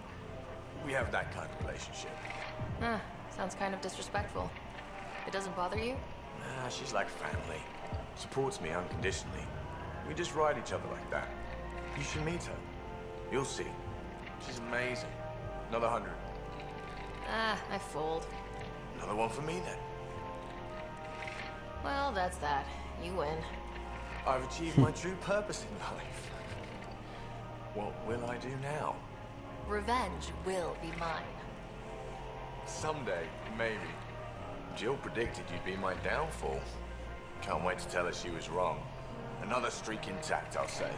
Speaker 17: We have that kind of relationship.
Speaker 3: Huh. Sounds kind of disrespectful. It doesn't bother you?
Speaker 17: Nah, she's like family. Supports me unconditionally. We just ride each other like that. You should meet her. You'll see. She's amazing. Another 100.
Speaker 3: Ah, I fold.
Speaker 17: Another one for me then.
Speaker 3: Well, that's that. You win.
Speaker 17: I've achieved my true purpose in life. What will I do now?
Speaker 3: Revenge will be mine.
Speaker 17: Someday, maybe. Jill predicted you'd be my downfall. Can't wait to tell her she was wrong. Another streak intact, I'll say.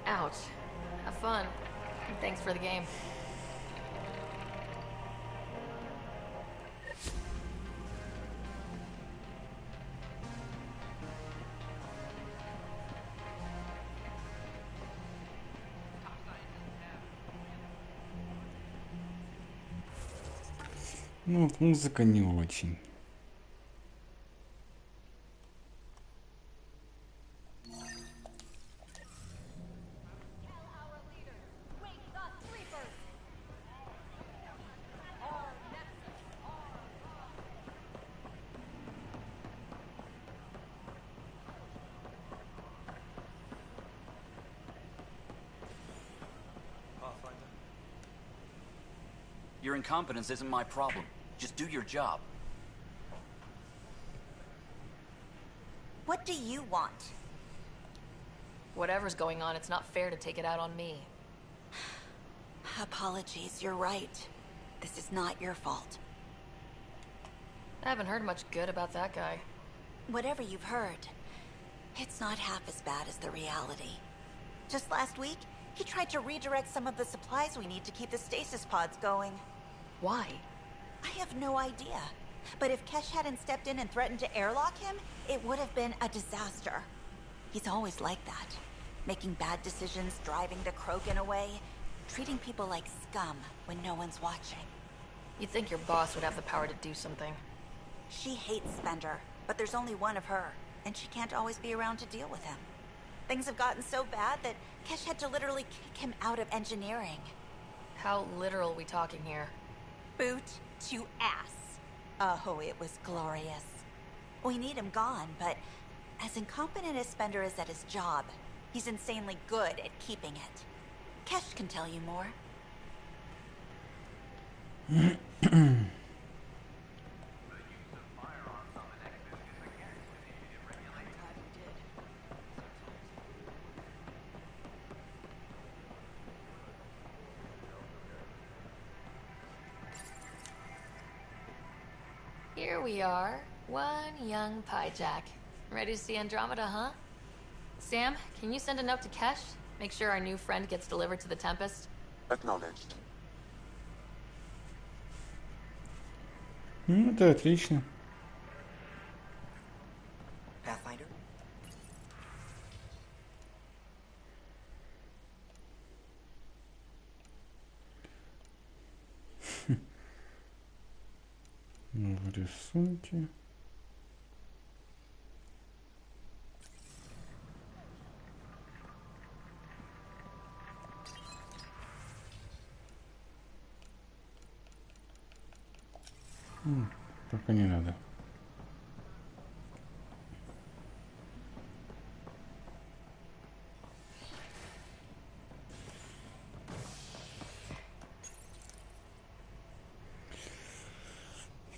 Speaker 3: Ouch. Have fun. And thanks for the game.
Speaker 1: Ну, вот музыка не очень.
Speaker 18: Your incompetence isn't my problem. Just do your job.
Speaker 14: What do you want?
Speaker 3: Whatever's going on, it's not fair to take it out on me.
Speaker 14: Apologies, you're right. This is not your fault.
Speaker 3: I haven't heard much good about that guy.
Speaker 14: Whatever you've heard, it's not half as bad as the reality. Just last week, he tried to redirect some of the supplies we need to keep the stasis pods going.
Speaker 3: Why?
Speaker 14: I have no idea. But if Kesh hadn't stepped in and threatened to airlock him, it would have been a disaster. He's always like that. Making bad decisions, driving the Krogan away, treating people like scum when no one's watching.
Speaker 3: You'd think your boss would have the power to do something.
Speaker 14: She hates Spender, but there's only one of her, and she can't always be around to deal with him. Things have gotten so bad that Kesh had to literally kick him out of engineering.
Speaker 3: How literal we talking here?
Speaker 14: Boot to ass. Oh, it was glorious. We need him gone, but as incompetent as Spender is at his job, he's insanely good at keeping it. Kesh can tell you more.
Speaker 3: Here we are, one young Pyjack. Ready to see Andromeda, huh? Sam, can you send a note to Kesh? Make sure our new friend gets delivered to the Tempest?
Speaker 8: Acknowledged.
Speaker 1: Это отлично.
Speaker 2: Pathfinder?
Speaker 1: В рисунке. Пока не надо.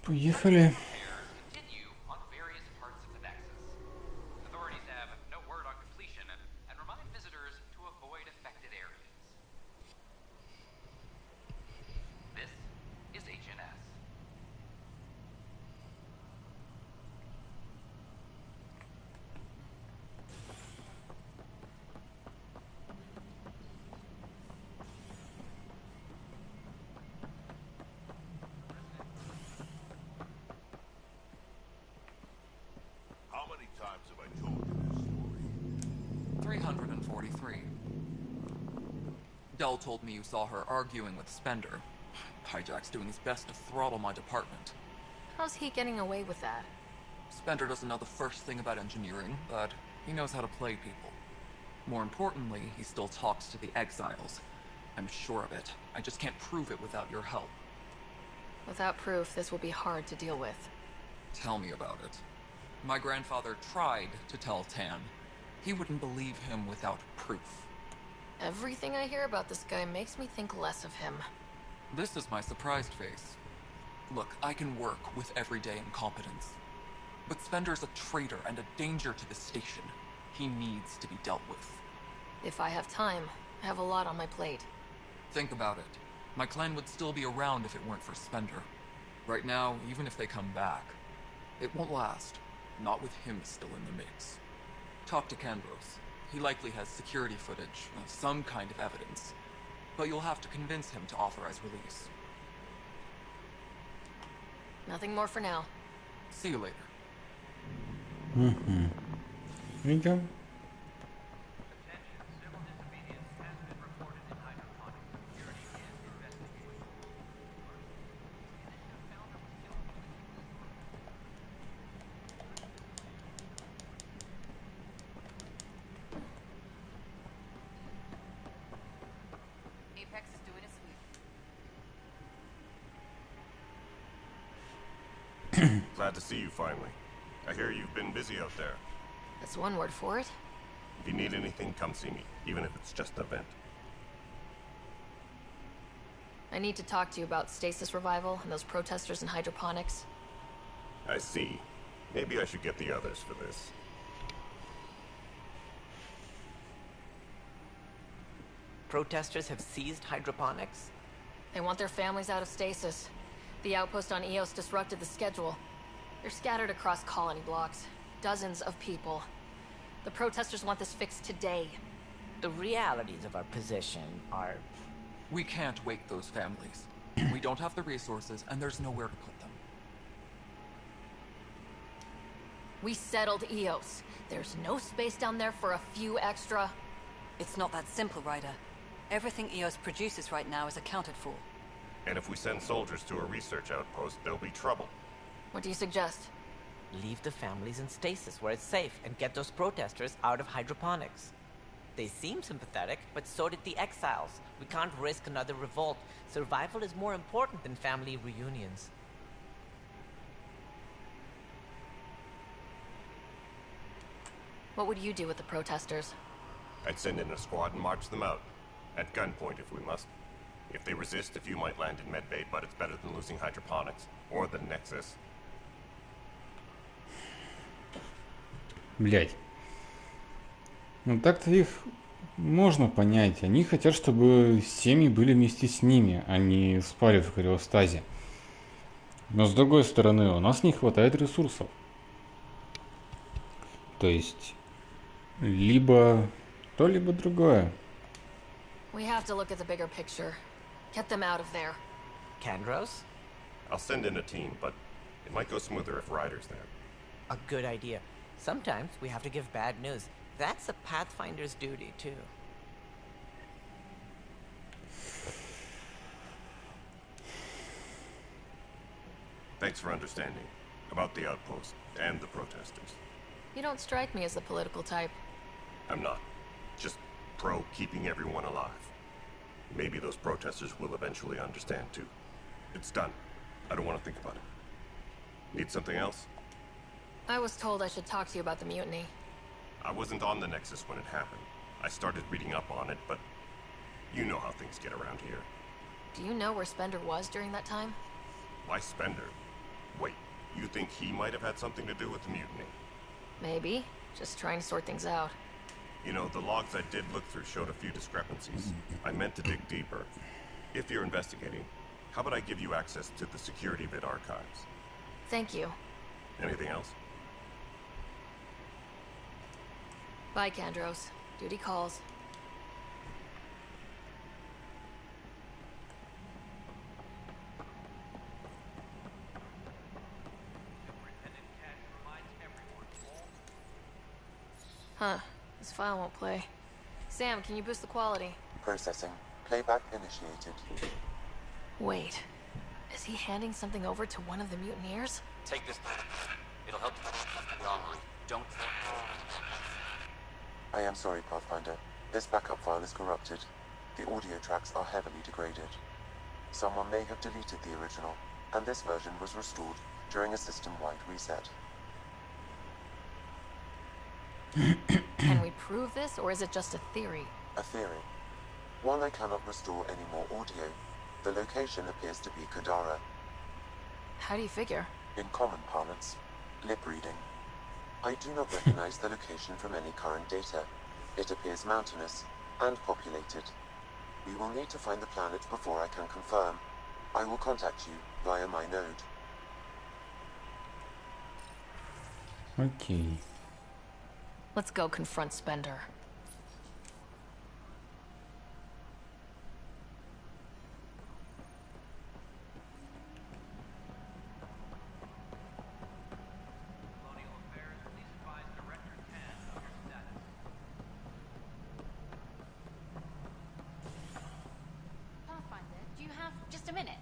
Speaker 1: Поехали.
Speaker 10: How many times have I told you this story?
Speaker 19: 343. Dell told me you saw her arguing with Spender. hijack's doing his best to throttle my department.
Speaker 3: How's he getting away with that?
Speaker 19: Spender doesn't know the first thing about engineering, but he knows how to play people. More importantly, he still talks to the exiles. I'm sure of it. I just can't prove it without your help.
Speaker 3: Without proof, this will be hard to deal with.
Speaker 19: Tell me about it. My grandfather tried to tell Tan. He wouldn't believe him without proof.
Speaker 3: Everything I hear about this guy makes me think less of him.
Speaker 19: This is my surprised face. Look, I can work with everyday incompetence. But Spender's a traitor and a danger to the station. He needs to be dealt with.
Speaker 3: If I have time, I have a lot on my plate.
Speaker 19: Think about it. My clan would still be around if it weren't for Spender. Right now, even if they come back, it won't last. Not with him still in the mix. Talk to Kandros. He likely has security footage, some kind of evidence. But you'll have to convince him to authorize release.
Speaker 3: Nothing more for now.
Speaker 19: See you later.
Speaker 1: Идем.
Speaker 11: Apex is doing a sweep.
Speaker 10: Glad to see you finally. I hear you've been busy out there.
Speaker 3: That's one word for it.
Speaker 10: If you need anything, come see me, even if it's just a vent.
Speaker 3: I need to talk to you about stasis revival and those protesters in hydroponics.
Speaker 10: I see. Maybe I should get the others for this.
Speaker 6: Protesters have seized hydroponics?
Speaker 3: They want their families out of stasis. The outpost on Eos disrupted the schedule. They're scattered across colony blocks. Dozens of people. The protesters want this fixed today.
Speaker 20: The realities of our position are...
Speaker 19: We can't wake those families. We don't have the resources, and there's nowhere to put them.
Speaker 3: We settled Eos. There's no space down there for a few extra...
Speaker 4: It's not that simple, Ryder. Everything Eos produces right now is accounted for.
Speaker 10: And if we send soldiers to a research outpost, there'll be trouble.
Speaker 3: What do you suggest?
Speaker 20: Leave the families in stasis where it's safe and get those protesters out of hydroponics. They seem sympathetic, but so did the exiles. We can't risk another revolt. Survival is more important than family reunions.
Speaker 3: What would you do with the protesters?
Speaker 10: I'd send in a squad and march them out. At gunpoint if we must. If they resist, a few might land in medbay, but it's better than losing hydroponics. Or the Nexus.
Speaker 1: Блять. Ну так-то их можно понять. Они хотят, чтобы семьи были вместе с ними, а не спали в криостазе. Но с другой стороны, у нас не хватает ресурсов. То есть, либо то, либо другое.
Speaker 3: We have to look at the bigger picture. Get them out of there.
Speaker 20: Kandros?
Speaker 10: I'll send in a team, but it might go smoother if Ryder's there.
Speaker 20: A good idea. Sometimes we have to give bad news. That's a Pathfinder's duty, too.
Speaker 10: Thanks for understanding. About the outpost and the protesters.
Speaker 3: You don't strike me as the political type.
Speaker 10: I'm not. Just pro keeping everyone alive. Maybe those protesters will eventually understand, too. It's done. I don't want to think about it. Need something else?
Speaker 3: I was told I should talk to you about the mutiny.
Speaker 10: I wasn't on the Nexus when it happened. I started reading up on it, but you know how things get around here.
Speaker 3: Do you know where Spender was during that time?
Speaker 10: Why Spender? Wait, you think he might have had something to do with the mutiny?
Speaker 3: Maybe. Just trying to sort things out.
Speaker 10: You know, the logs I did look through showed a few discrepancies. I meant to dig deeper. If you're investigating, how about I give you access to the security vid archives?
Speaker 3: Thank you.
Speaker 10: Anything else?
Speaker 3: Bye, Kandros. Duty calls. Huh. This file won't play. Sam, can you boost the quality?
Speaker 8: Processing. Playback initiated.
Speaker 3: Wait. Is he handing something over to one of the mutineers?
Speaker 18: Take this. It'll help you wrongly. Don't.
Speaker 8: I am sorry, Pathfinder. This backup file is corrupted. The audio tracks are heavily degraded. Someone may have deleted the original, and this version was restored during a system-wide reset.
Speaker 3: Can we prove this, or is it just a theory?
Speaker 8: A theory. While I cannot restore any more audio, the location appears to be Kadara.
Speaker 3: How do you figure?
Speaker 8: In common parlance, lip reading. I do not recognize the location from any current data. It appears mountainous and populated. We will need to find the planet before I can confirm. I will contact you via my node.
Speaker 1: Окей.
Speaker 3: Let's go confront Spender.
Speaker 11: Do you have just a minute?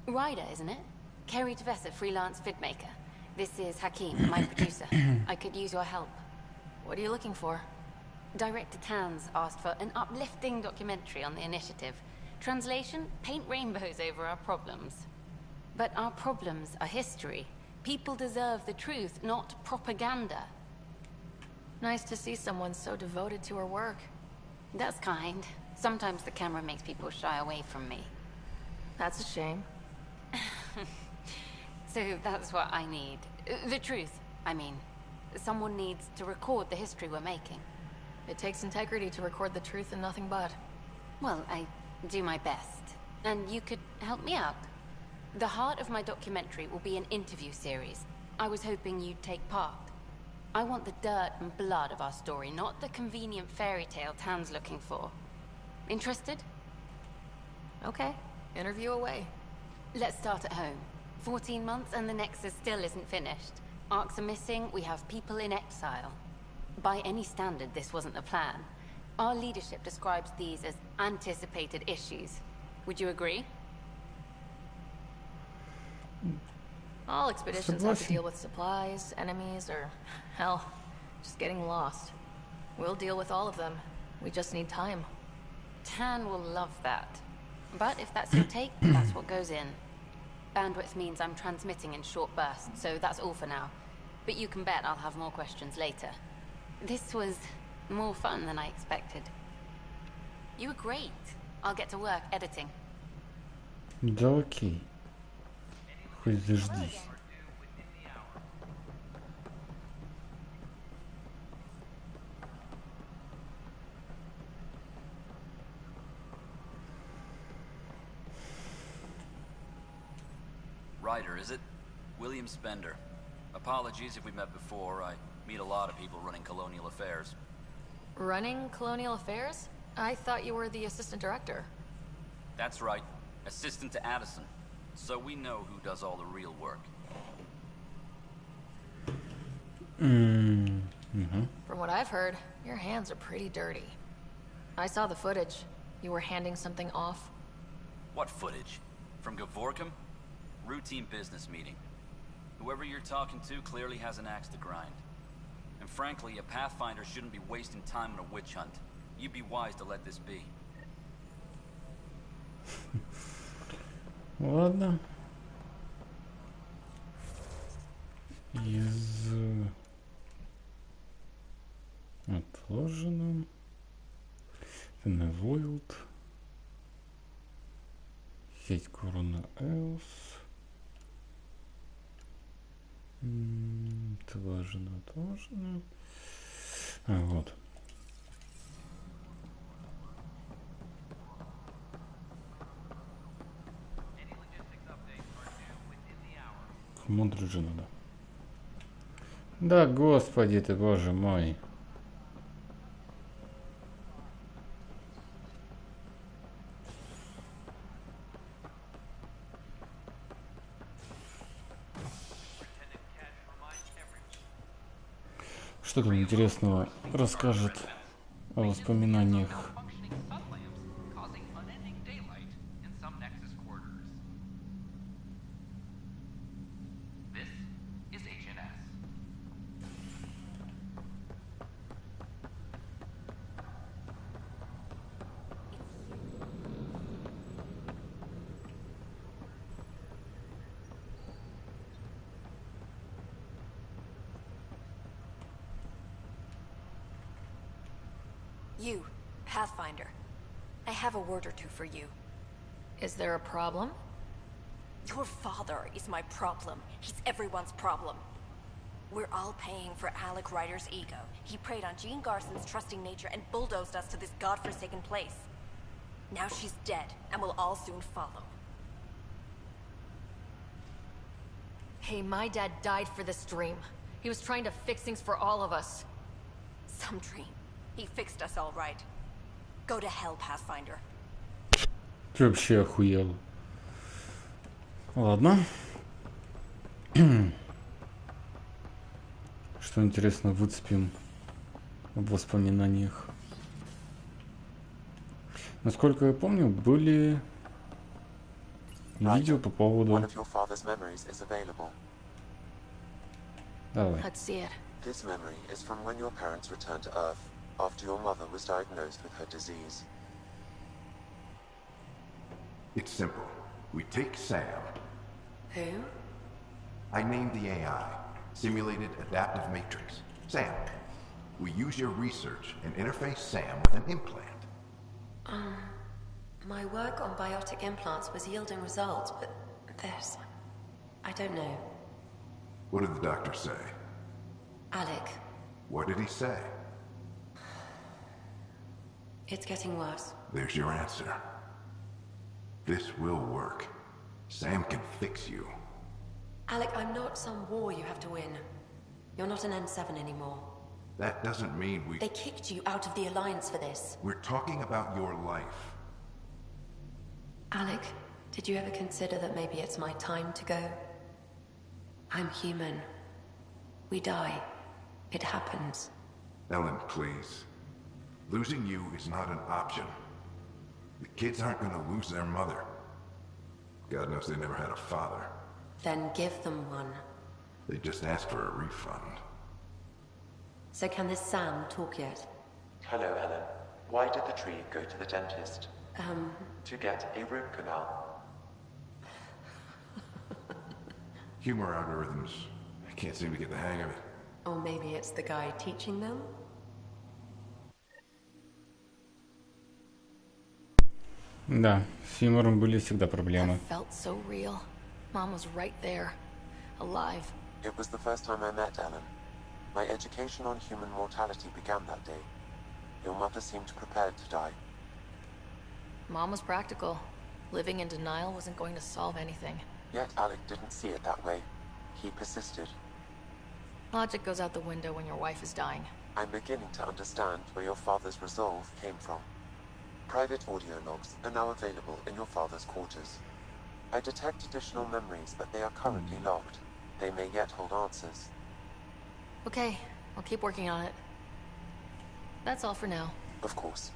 Speaker 11: Ryder, isn't it? Kerry Tevessa, freelance vidmaker. This is Hakeem, my producer. I could use your help.
Speaker 3: What are you looking for?
Speaker 11: Director Tans asked for an uplifting documentary on the initiative. Translation, paint rainbows over our problems. But our problems are history. People deserve the truth, not propaganda.
Speaker 3: Nice to see someone so devoted to her work.
Speaker 11: That's kind. Sometimes the camera makes people shy away from me.
Speaker 3: That's a shame.
Speaker 11: So that's what I need. The truth, I mean. Someone needs to record the history we're making.
Speaker 3: It takes integrity to record the truth and nothing but.
Speaker 11: Well, I do my best. And you could help me out. The heart of my documentary will be an interview series. I was hoping you'd take part. I want the dirt and blood of our story, not the convenient fairy tale Tan's looking for. Interested?
Speaker 3: Okay, interview away.
Speaker 11: Let's start at home. 14 months and the Nexus still isn't finished. Arcs are missing, we have people in exile. By any standard, this wasn't the plan. Our leadership describes these as anticipated issues. Would you agree?
Speaker 3: All expeditions have to deal with supplies, enemies, or, hell, just getting lost. We'll deal with all of them. We just need time.
Speaker 11: Tan will love that. But if that's your take, that's what goes in. Bandwidth means I'm transmitting in short bursts, so that's all for now. But you can bet I'll have more questions later. This was more fun than I expected. You were great. I'll get to work editing.
Speaker 1: Да окей. Хоть заждись.
Speaker 18: Ryder, is it? William Spender. Apologies if we met before. I meet a lot of people running colonial affairs.
Speaker 3: Running colonial affairs? I thought you were the assistant director.
Speaker 18: That's right. Assistant to Addison. So we know who does all the real work.
Speaker 3: From what I've heard, your hands are pretty dirty. I saw the footage. You were handing something off.
Speaker 18: What footage? From Gavorkum? Routine business meeting. Whoever you're talking to clearly has an axe to grind. And frankly, a Pathfinder shouldn't be wasting time on a witch hunt. You'd be wise to let this be.
Speaker 1: Ладно. Из отложено. Невойлд. Сеть Корона Элс. Отложено. А, вот. Мудрый надо. Да, господи ты, боже мой. Что там интересного расскажет о воспоминаниях
Speaker 4: You, Pathfinder. I have a word or two for you.
Speaker 3: Is there a problem?
Speaker 4: Your father is my problem. He's everyone's problem. We're all paying for Alec Ryder's ego. He preyed on Jean Garson's trusting nature and bulldozed us to this godforsaken place. Now she's dead, and we'll all soon follow.
Speaker 3: Hey, my dad died for this dream. He was trying to fix things for all of us.
Speaker 4: Some dream. He fixed us all right. Go to hell, Pathfinder.
Speaker 1: Ты вообще охуел. Ладно. Что интересно, выцепим в воспоминаниях. Насколько я помню, были видео по поводу... Давай.
Speaker 3: Let's see it.
Speaker 8: This memory is from when your parents returned to Earth after your mother was diagnosed with her disease.
Speaker 21: It's simple. We take Sam.
Speaker 16: Who?
Speaker 21: I named the AI. Simulated Adaptive Matrix. Sam. We use your research and interface Sam with an implant.
Speaker 16: My work on biotic implants was yielding results, but this... I don't know.
Speaker 21: What did the doctor say?
Speaker 16: Alec,
Speaker 21: What did he say?
Speaker 16: it's getting worse.
Speaker 21: There's your answer. This will work. Sam can fix you.
Speaker 16: Alec, I'm not some war you have to win. You're not an N7 anymore.
Speaker 21: That doesn't mean we...
Speaker 16: They kicked you out of the Alliance for this.
Speaker 21: We're talking about your life.
Speaker 16: Alec, did you ever consider that maybe it's my time to go? I'm human. We die. It happens.
Speaker 21: Ellen, please. Losing you is not an option. The kids aren't gonna lose their mother. God knows they never had a father.
Speaker 16: Then give them one.
Speaker 21: They just asked for a refund.
Speaker 16: So can this Sam talk yet?
Speaker 8: Hello, Ellen. Why did the tree go to the dentist? To get a root canal.
Speaker 21: Humor algorithms. I can't seem to get the hang of it.
Speaker 16: Or maybe it's the guy teaching them?
Speaker 1: Да, с юмором были всегда проблемы.
Speaker 3: Felt so real. Mom was right there, alive.
Speaker 8: It was the first time I met Ellen. My education on human mortality began that day. Your mother seemed prepared to die.
Speaker 3: Mom was practical. Living in denial wasn't going to solve anything.
Speaker 8: Yet Alec didn't see it that way. He persisted.
Speaker 3: Logic goes out the window when your wife is dying.
Speaker 8: I'm beginning to understand where your father's resolve came from. Private audio logs are now available in your father's quarters. I detect additional memories, but they are currently logged. They may yet hold answers.
Speaker 3: Okay, I'll keep working on it. That's all for now.
Speaker 8: Of course.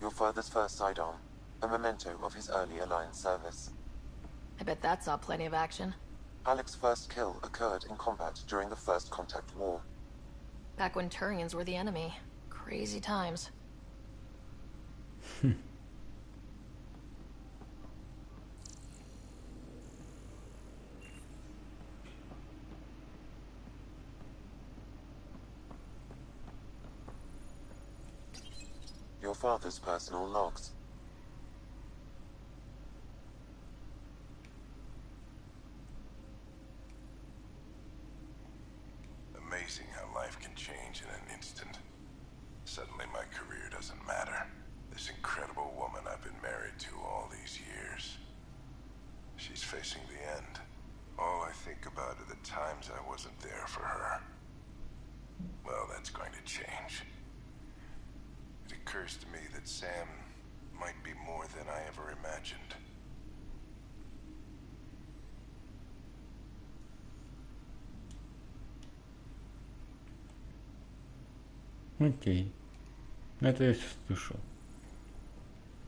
Speaker 8: Your father's first sidearm, a memento of his early Alliance service.
Speaker 3: I bet that saw plenty of action.
Speaker 8: Alec's first kill occurred in combat during the First Contact War.
Speaker 3: Back when Turians were the enemy. Crazy times.
Speaker 8: Your father's personal logs.
Speaker 21: Amazing how life can change in an instant. Suddenly my career doesn't matter. This incredible woman I've been married to all these years. She's facing the end. All I think about are the times I wasn't there for her. Well, that's going to change. It occurs to me that Sam might be more than I ever imagined.
Speaker 1: Окей. Это я слышал.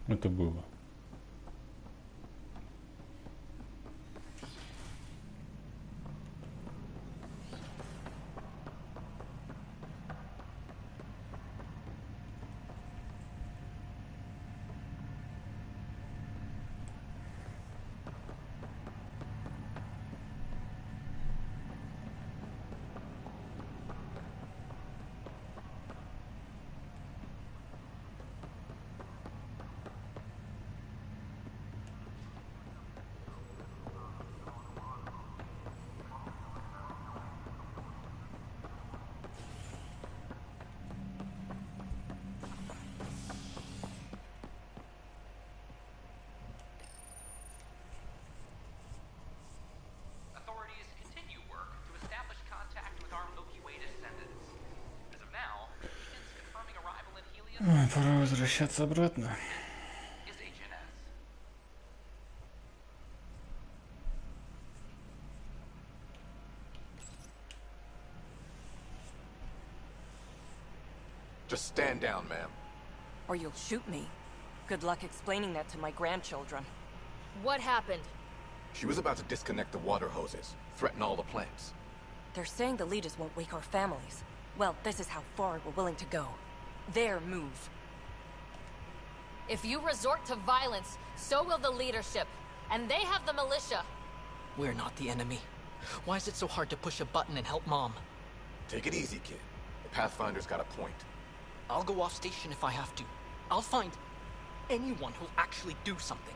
Speaker 1: Это было. Пора возвращаться обратно.
Speaker 5: Just stand down, ma'am.
Speaker 22: Or you'll shoot me. Good luck explaining that to my grandchildren.
Speaker 23: What happened?
Speaker 5: She was about to disconnect the water hoses, threaten all the plants.
Speaker 22: They're saying the leaders won't wake our families. Well, this is how far we're willing to go. Their move.
Speaker 23: If you resort to violence, so will the leadership. And they have the militia.
Speaker 15: We're not the enemy. Why is it so hard to push a button and help Mom?
Speaker 5: Take it easy, kid. The Pathfinder's got a point.
Speaker 15: I'll go off station if I have to. I'll find anyone who'll actually do something.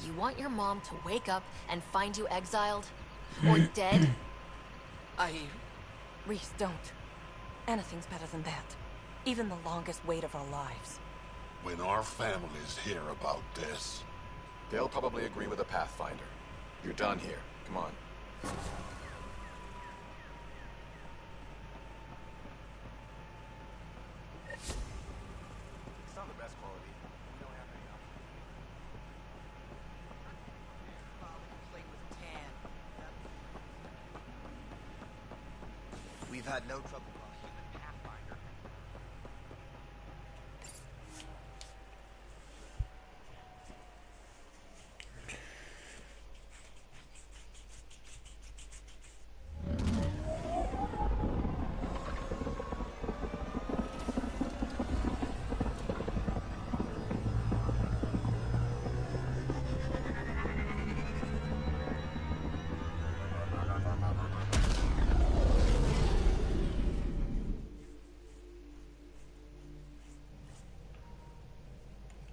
Speaker 23: You want your mom to wake up and find you exiled? Or dead?
Speaker 22: Reese, don't. Anything's better than that. Even the longest wait of our lives.
Speaker 12: When our families hear about this...
Speaker 5: They'll probably agree with the Pathfinder. You're done here. Come on. It's not the best quality. We don't have any options.
Speaker 2: We've had no trouble.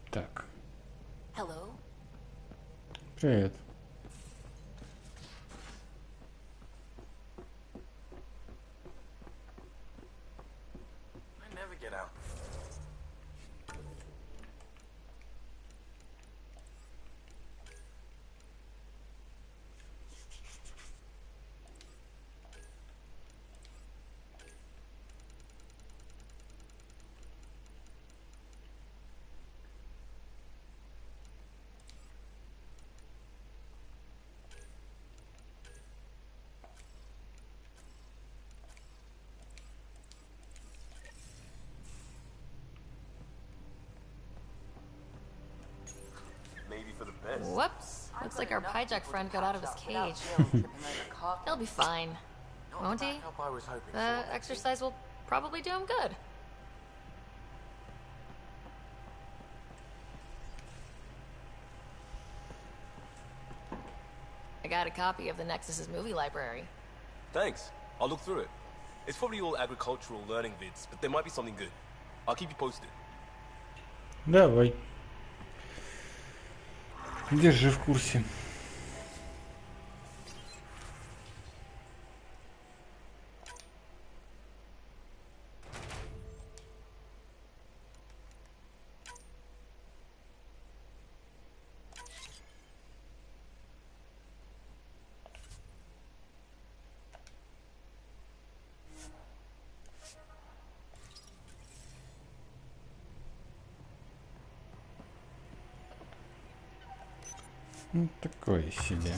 Speaker 1: Так.
Speaker 23: Hello?
Speaker 1: Привет.
Speaker 5: I never get out.
Speaker 13: Maybe for the best.
Speaker 23: Whoops. Looks like our hijack friend got out of his cage. He'll be fine. Won't he?
Speaker 5: I was hoping
Speaker 23: The exercise will probably do him good. I got a copy of the Nexus's movie library.
Speaker 13: Thanks. I'll look through it. It's probably all agricultural learning vids, but there might be something good. I'll keep you posted.
Speaker 1: Давай. Держи в курсе. Ну, такое себе.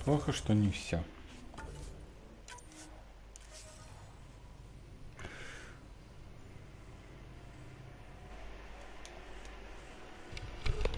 Speaker 1: Плохо, что не все.